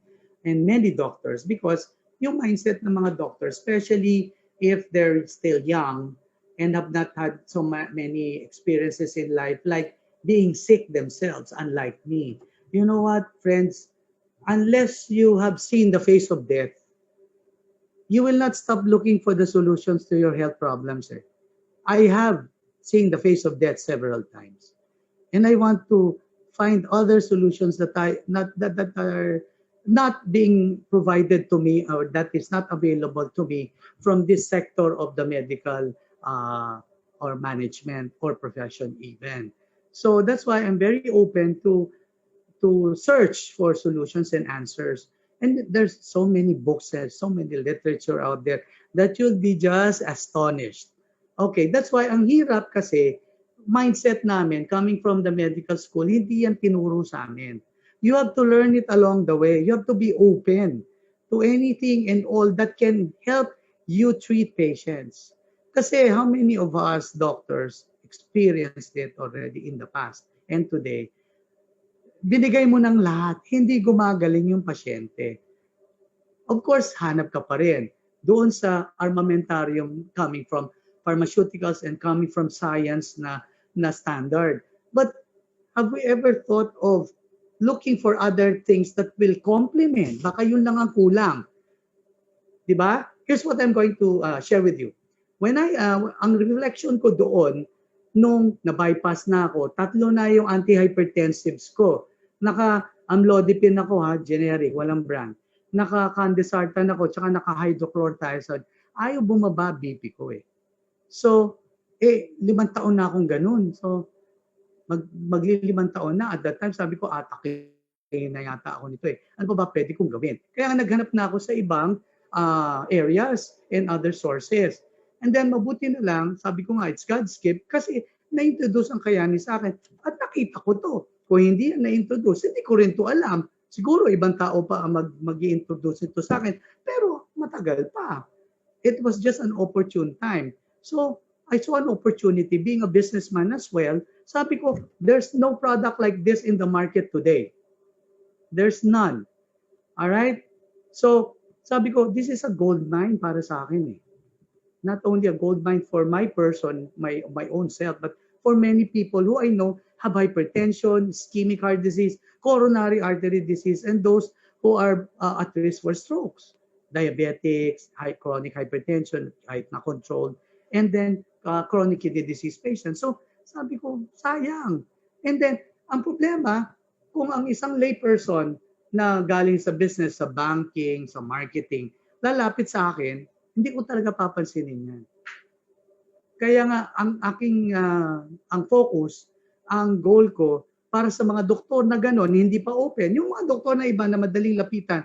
and many doctors, because yung mindset ng mga doctors, especially if they're still young and have not had so many experiences in life, like being sick themselves, unlike me. You know what, friends? Unless you have seen the face of death, you will not stop looking for the solutions to your health problems. I have seen the face of death several times, and I want to find other solutions that that are not being provided to me or that is not available to me from this sector of the medical or management or profession even. So that's why I'm very open to search for solutions and answers. And there's so many books and so many literature out there that you'll be just astonished Okay, that's why ang hirap kasi mindset namin coming from the medical school, hindi yan tinuro sa amin. You have to learn it along the way. You have to be open to anything and all that can help you treat patients. Kasi how many of us doctors experienced it already in the past and today? Binigay mo ng lahat, hindi gumagaling yung pasyente. Of course, hanap ka pa rin doon sa armamentarium coming from pharmaceuticals and coming from science na standard. But have we ever thought of looking for other things that will complement? Baka yun lang ang kulang. Di ba? Here's what I'm going to share with you. Ang reflection ko doon, nung na-bypass na ako, 3 na yung antihypertensives ko. Naka-amlodipine ako ha, generic, walang brand. Naka-candesartan ako, tsaka naka-hydrochlorothiazide. Ayaw bumaba BP ko eh. So, 5 taon na akong ganun. So, magli-5 taon na. At that time, sabi ko, atake na yata ako nito eh. Ano ba pwede kong gawin? Kaya naghanap na ako sa ibang areas and other sources. And then, mabuti na lang, sabi ko nga, it's God's gift kasi na-introduce ang Kayani sa akin. At nakita ko to. Kung hindi yan na-introduce, hindi ko rin to alam. Siguro, ibang tao pa ang mag-i-introduce ito sa akin. Pero, matagal pa. It was just an opportune time. So, I saw an opportunity being a businessman as well. Sabi ko, there's no product like this in the market today. There's none. All right? So, sabi ko, this is a gold mine para sa akin eh. Not only a gold mine for my person, my own self, but for many people who I know have hypertension, ischemic heart disease, coronary artery disease, and those who are at risk for strokes, diabetics, chronic hypertension, kahit na controlled, and then chronic kidney disease patients. So sabi ko, sayang. And then, ang problema, kung ang isang layperson na galing sa business, sa banking, sa marketing, lalapit sa akin, hindi ko talaga papansinin yan. Kaya nga, ang focus, ang goal ko, para sa mga doktor na gano'n, hindi pa open, yung mga doktor na iba na madaling lapitan,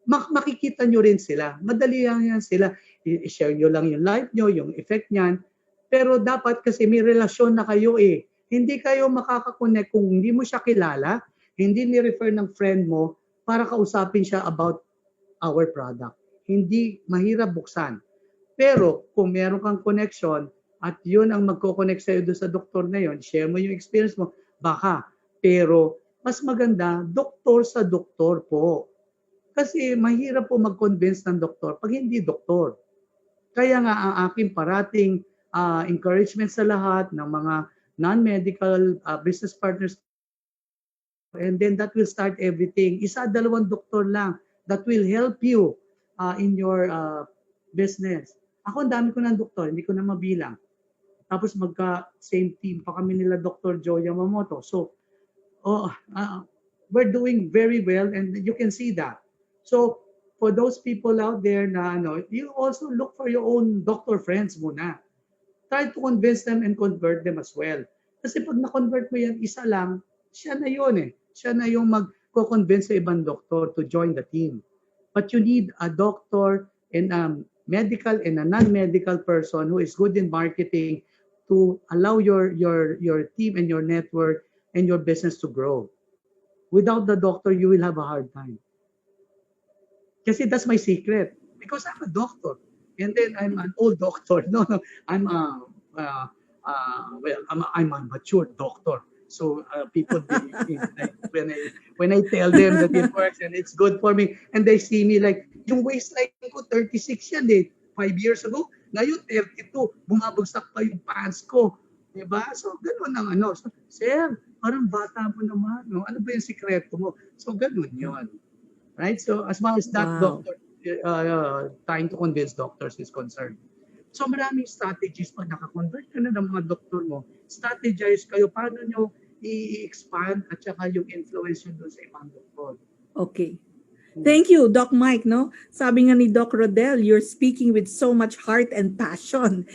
makikita nyo rin sila. Madali lang yan sila. I-share nyo lang yung life nyo, yung effect niyan. Pero dapat kasi may relasyon na kayo eh. Hindi kayo makakakonect kung hindi mo siya kilala, hindi ni-refer ng friend mo para kausapin siya about our product. Hindi mahirap buksan. Pero kung meron kang connection at yun ang magko-connect sa'yo doon sa doktor na yun, share mo yung experience mo, baka. Pero mas maganda, doktor sa doktor po. Kasi mahirap po mag-convince ng doktor pag hindi doktor. Kaya nga ang aking parating encouragement sa lahat ng mga non-medical business partners, and then that will start everything. 1-2 doktor lang that will help you in your business. Ako, ang dami ko ng doktor, hindi ko na mabilang. Tapos magka-same team pa kami nila Dr. Joe Yamamoto. So, we're doing very well and you can see that. So, for those people out there na you also look for your own doctor friends muna. Try to convince them and convert them as well. Kasi pag na-convert mo yan, isa lang, siya na yun eh. Siya na yung mag-convince sa ibang doktor to join the team. But you need a doctor and medical and a non-medical person who is good in marketing to allow your team and your network and your business to grow. Without the doctor, you will have a hard time. Kasi that's my secret. Because I'm a doctor. And then I'm an old doctor. No, I'm I'm a mature doctor. So people when I tell them that it works and it's good for me, and they see me like yung waistline ko 36 yan eh 5 years ago, ngayon 32, bumabagsak pa yung pants ko, di ba? So ganoon ang so, sir, parang bata mo naman, no? Ano ba yung sikreto mo? So ganoon yun, right? So as far as that doctor trying to convince doctors is concerned. So maraming strategies pag nakakonvert ka na ng mga doktor mo, strategize kayo paano nyo i-expand at saka yung influence yun doon sa ibang doktor. Okay. Thank you, Doc Mike. No, sabi nga ni Doc Rodel, you're speaking with so much heart and passion.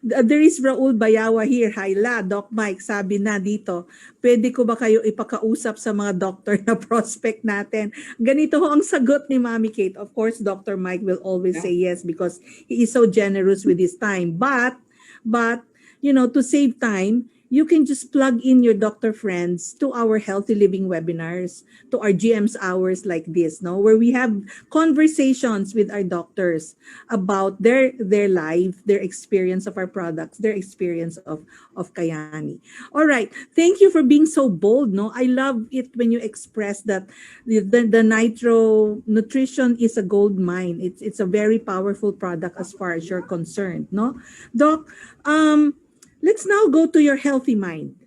There is Raul Bayawa here. Hayla, Doc Mike, sabi na dito, pwede ko ba kayo ipakausap sa mga doctor na prospect natin? Ganito ho ang sagot ni Mami Kate. Of course, Dr. Mike will always say yes because he is so generous with his time. But But, to save time, you can just plug in your doctor friends to our healthy living webinars, to our GM's hours like this, no, where we have conversations with our doctors about their life, their experience of our products, their experience of Kayani. All right. Thank you for being so bold, no? I love it when you express that the Nitro Nutrition is a gold mine. It's a very powerful product as far as you're concerned, no? Doc, let's now go to your healthy mind.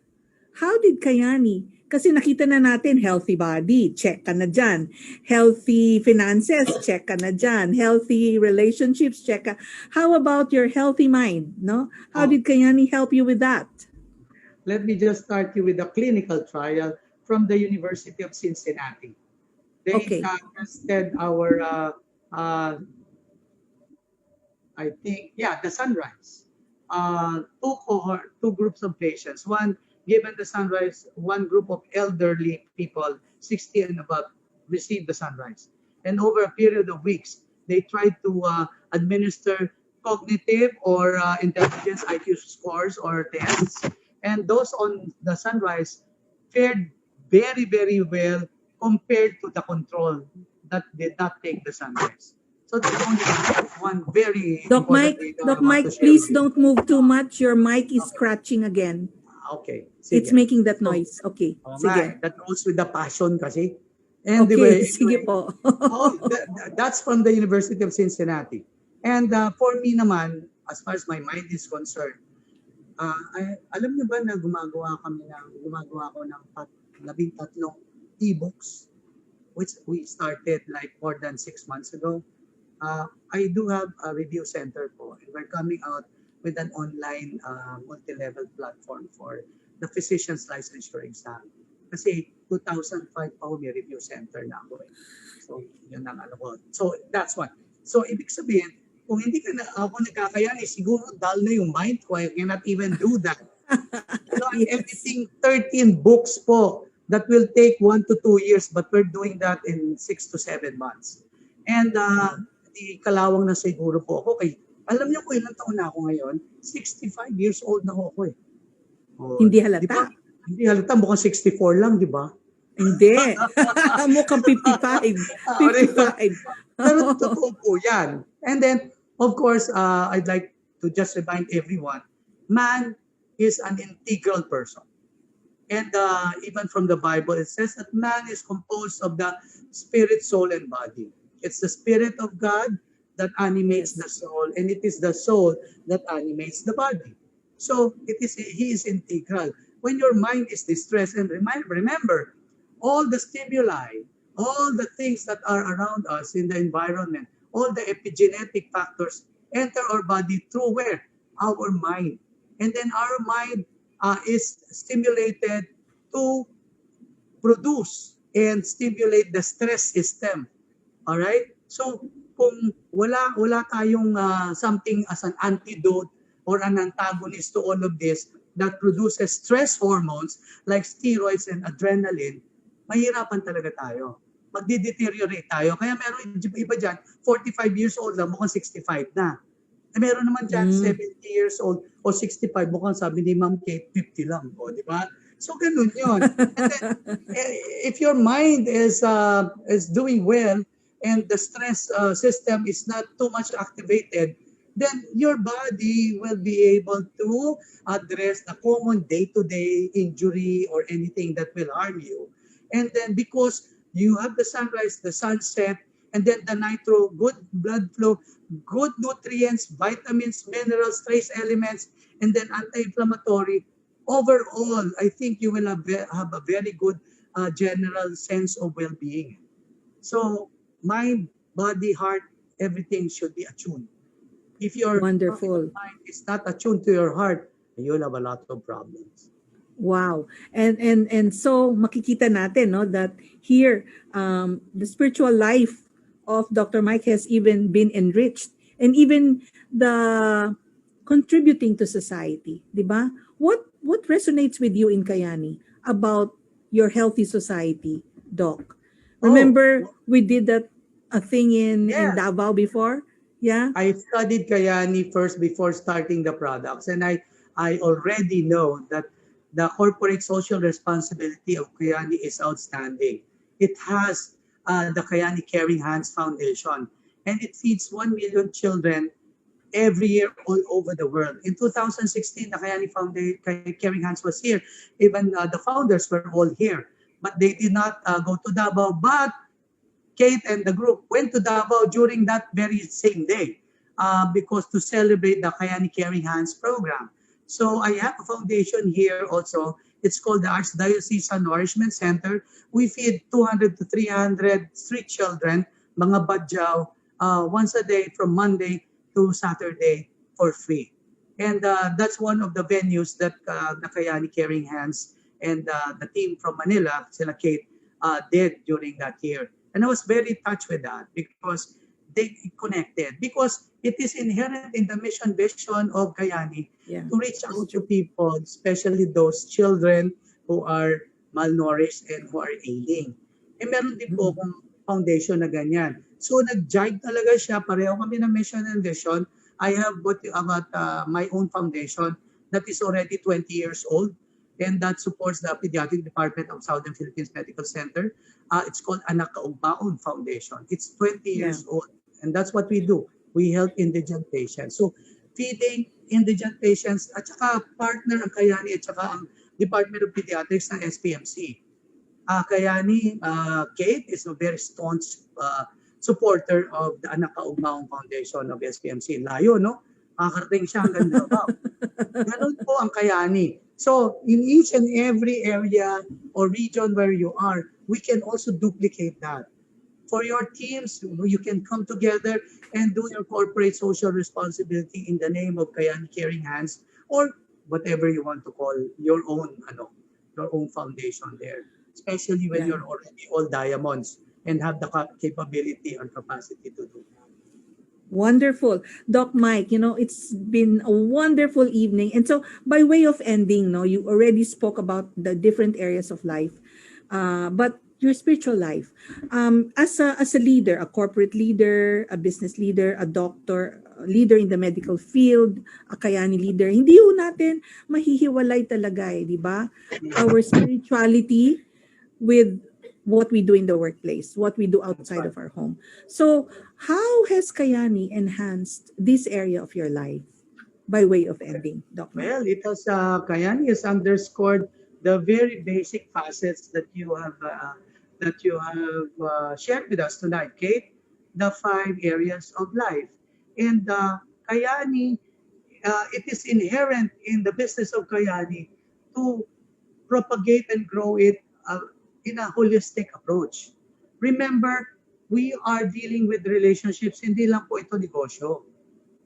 How did Kayani? Kasi nakita na natin, healthy body, check ka na dyan. Healthy finances, check ka na dyan. Healthy relationships, check ka. How about your healthy mind? No? How Oh. did Kayani help you with that? Let me just start you with a clinical trial from the University of Cincinnati. They Okay. tested our, I think, the Sunrise. Two groups of patients. One given the Sunrise, one group of elderly people, 60 and above, received the Sunrise. And over a period of weeks, they tried to administer cognitive or intelligence IQ scores or tests. And those on the Sunrise fared very, very well compared to the control that did not take the Sunrise. So there's only one very Doc Mike, important data Doc I want Mike, to share please with you. don't move too much. Your mic is scratching again. Okay. It's Sige. making that So, noise. Okay. oo nga Sige. eh, that goes with the passion kasi. Okay, Anyway, sige po. that's from the University of Cincinnati. And for me naman, as far as my mind is concerned, alam niyo ba na gumagawa ko ng 13 e-books, which we started like more than 6 months ago. I do have a review center po, and we're coming out with an online multi-level platform for the physician's licensure exam. Kasi 2005 pa ako may review center na ako eh. So, yun ang ano ko. So, that's one. So, ibig sabihin, kung hindi ka na ako nagkakayani, siguro dull na yung mind ko. I cannot even do that. So, I'm Yes. editing 13 books po that will take 1 to 2 years, but we're doing that in 6 to 7 months. And di kalawang na siguro po ako. Alam niyo kung ilang taon na ako ngayon? 65 years old na ako eh. Oh, Hindi di ba? halata. Hindi halata, mukhang 64 lang, di ba? Hindi. Mukhang 55. 55. Pero totoo po yan. And then, of course, I'd like to just remind everyone, man is an integral person. And even from the Bible, it says that man is composed of the spirit, soul, and body. It's the spirit of God that animates the soul, and it is the soul that animates the body. So he is integral. When your mind is distressed, and remember, all the stimuli, all the things that are around us in the environment, all the epigenetic factors enter our body through where? Our mind. And then our mind is stimulated to produce and stimulate the stress system. All right? So kung wala tayong something as an antidote or an antagonist to all of this that produces stress hormones like steroids and adrenaline, mahirapan talaga tayo. Magdi-deteriorate tayo. Kaya meron iba dyan, 45 years old lang, mukhang 65 na. Meron naman dyan, 70 years old o 65, mukhang sabi ni Ma'am Kate, 50 lang. O, di ba? So, ganun yun. And then, if your mind is doing well and the stress system is not too much activated, then your body will be able to address the common day-to-day injury or anything that will harm you. And then because you have the sunrise, the sunset, and then the nitro, good blood flow, good nutrients, vitamins, minerals, trace elements, and then anti-inflammatory, overall, I think you will have a very good general sense of well-being. So mind, body, heart, everything should be attuned. If your Wonderful. mind is not attuned to your heart, you'll have a lot of problems. Wow. And so makikita natin, no, that here the spiritual life of Dr. Mike has even been enriched, and even the contributing to society, 'di ba? What resonates with you in Kayani about your healthy society, Doc? Remember we did that a thing in Yes. Davao before? Yeah. I studied Kayani first before starting the products, and I already know that the corporate social responsibility of Kayani is outstanding. It has the Kayani Caring Hands Foundation, and it feeds 1 million children every year all over the world. In 2016, the Kayani Foundation, Caring Hands was here. Even the founders were all here, but they did not go to Davao. But Kate and the group went to Davao during that very same day because to celebrate the Kayani Caring Hands program. So I have a foundation here also. It's called the Archdiocesan Nourishment Center. We feed 200 to 300 street children, mga badyaw, once a day from Monday to Saturday for free. And that's one of the venues that the Kayani Caring Hands and the team from Manila, sila Kate, did during that year. And I was very touched with that because they connected. Because it is inherent in the mission vision of Kayani Yeah. to reach out to people, especially those children who are malnourished and who are ailing. Eh meron din po akong foundation na ganyan. So nag-jive talaga siya. Pareho kami na mission and vision. I have about my own foundation that is already 20 years old, and that supports the pediatric department of Southern Philippines Medical Center. It's called Anak Kaugbaon Foundation. It's 20 years old, and that's what we do. We help indigent patients. So feeding indigent patients at saka partner ang Kayani at saka ang Department of Pediatrics ng SPMC. Kayani, Kate is a very staunch supporter of the Anak Kaugbaon Foundation of SPMC. Layo, no? Makakarating siya hanggang Davao. Ganun po ang Kayani. So in each and every area or region where you are, we can also duplicate that. For your teams, you can come together and do your corporate social responsibility in the name of Kayani Caring Hands or whatever you want to call your own foundation there. Especially when you're already all diamonds and have the capability or capacity to do that. Wonderful. Doc Mike, it's been a wonderful evening. And so by way of ending, you already spoke about the different areas of life. But your spiritual life, as a leader, a corporate leader, a business leader, a doctor, a leader in the medical field, a Kayani leader, hindi ho natin mahihiwalay talaga di ba? Our spirituality with what we do in the workplace, what we do outside of our home. So, how has Kayani enhanced this area of your life? By way of ending, Doc Mike. Well, it has Kayani has underscored the very basic facets that you have shared with us tonight, Kate. The 5 areas of life, and Kayani, it is inherent in the business of Kayani to propagate and grow it in a holistic approach. Remember, we are dealing with relationships, hindi lang po ito negosyo.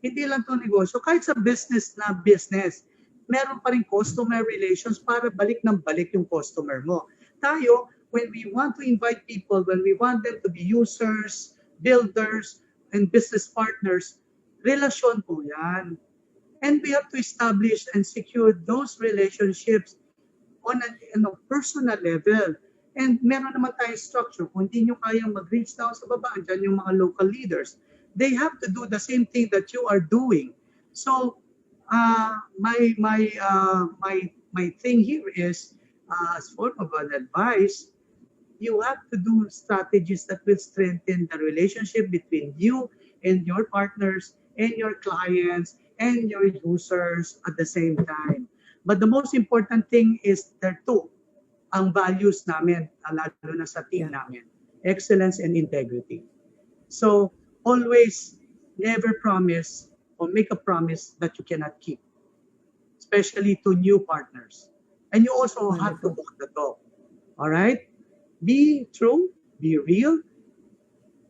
Hindi lang ito negosyo. Kahit sa business na business, meron pa rin customer relations para balik ng balik yung customer mo. Tayo, when we want to invite people, when we want them to be users, builders, and business partners, relasyon po yan. And we have to establish and secure those relationships on a personal level. And meron naman tayong structure. Kung hindi nyo kayang mag-reach down sa baba, andyan yung mga local leaders. They have to do the same thing that you are doing. So, my thing here is, as form of an advice, you have to do strategies that will strengthen the relationship between you and your partners and your clients and your users at the same time. But the most important thing is there too, ang values namin, lalo na sa team namin, excellence and integrity. So always never promise or make a promise that you cannot keep, especially to new partners. And you also have to walk the talk. All right? Be true, be real,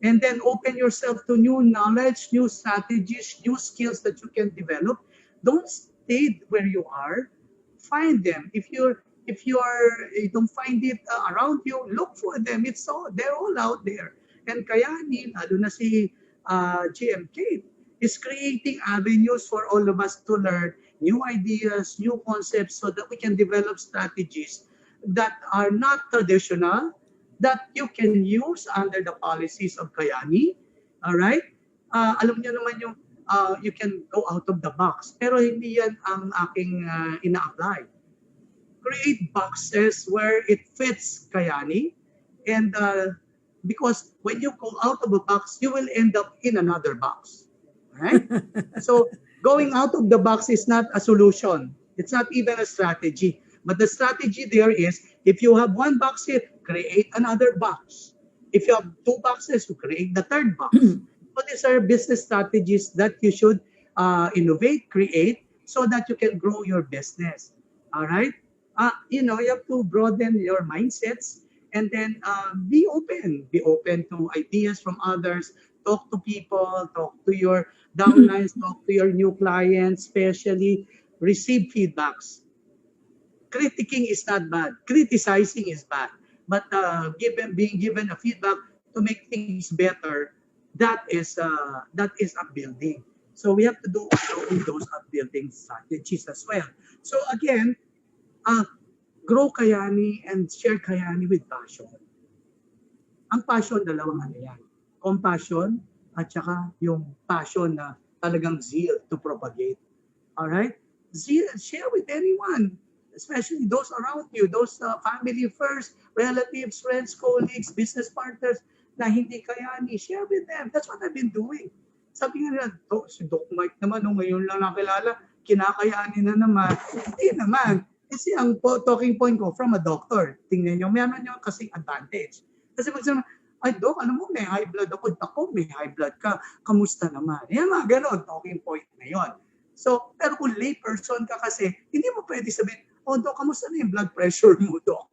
and then open yourself to new knowledge, new strategies, new skills that you can develop. Don't stay where you are. Find them. If you don't find it around you, look for them. They're all out there. And Kayani, lalo na si GMK, is creating avenues for all of us to learn new ideas, new concepts, so that we can develop strategies that are not traditional, that you can use under the policies of Kayani. All right? alam niyo naman yung you can go out of the box. Pero hindi yan ang aking ina-apply. Create boxes where it fits Kayani. And because when you go out of a box, you will end up in another box. Right? So going out of the box is not a solution. It's not even a strategy. But the strategy there is, if you have one box here, create another box. If you have two boxes, you create the third box. So these are business strategies that you should innovate, create, so that you can grow your business. All right? You have to broaden your mindsets, and then be open. Be open to ideas from others. Talk to people, talk to your downlines, talk to your new clients, especially receive feedbacks. Critiquing is not bad. Criticizing is bad. But being given a feedback to make things better, that is upbuilding. So we have to do those upbuilding strategies as well. So again, grow Kayani and share Kayani with passion. Ang passion, dalawang ano yan. Compassion at saka yung passion na talagang zeal to propagate. Alright? Zeal, share with anyone, especially those around you, those family first, relatives, friends, colleagues, business partners na hindi Kayani, share with them. That's what I've been doing. Sabi nga nila, si Doc Mike naman, ngayon lang nakilala, kinakayani na naman. Hindi naman. Kasi ang talking point ko from a doctor, tingnan nyo, meron nyo kasing advantage. Kasi pag sabi, ay Doc, alam mo, may high blood ako, may high blood ka, kamusta naman? Yan mga ganon, talking point na yon. So, pero kung lay person ka kasi, hindi mo pwede sabihin, oh Doc, kamusta na yung blood pressure mo, Doc?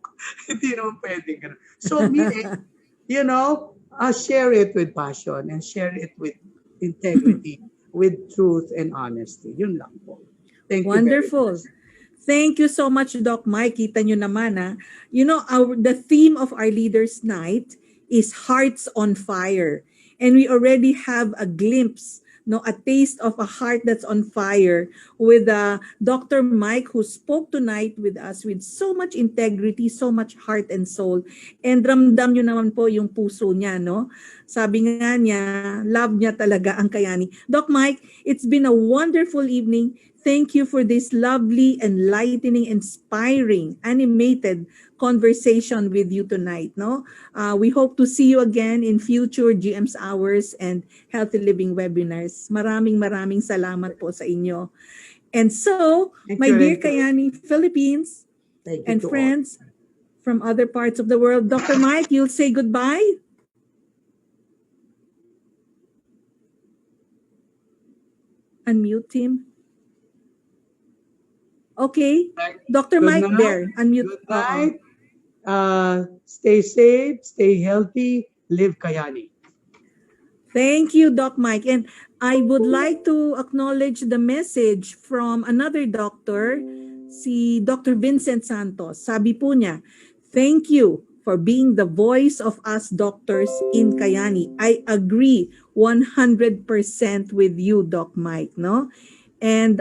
Hindi naman pwede ganon. So, meaning, share it with passion and share it with integrity, with truth and honesty. Yun lang po. Thank you. Wonderful. Thank you so much, Doc Mike. Kita nyo naman, the theme of our Leaders Night is Hearts on Fire. And we already have a glimpse, a taste of a heart that's on fire with Dr. Mike, who spoke tonight with us with so much integrity, so much heart and soul. And ramdam nyo naman po yung puso niya, no? Sabi nga niya, love niya talaga ang Kayani. Doc Mike, it's been a wonderful evening. Thank you for this lovely, enlightening, inspiring, animated conversation with you tonight. No, we hope to see you again in future GM's Hours and Healthy Living webinars. Maraming salamat po sa inyo. And so, my dear Kayani Philippines and friends from other parts of the world, Dr. Mike, you'll say goodbye. Unmute him. Okay, Dr. Mike there, unmute. Good night. Stay safe, stay healthy, live Kayani. Thank you, Doc Mike. And I would like to acknowledge the message from another doctor, si Dr. Vincent Santos. Sabi po niya, thank you for being the voice of us doctors in Kayani. I agree 100% with you, Doc Mike, no? And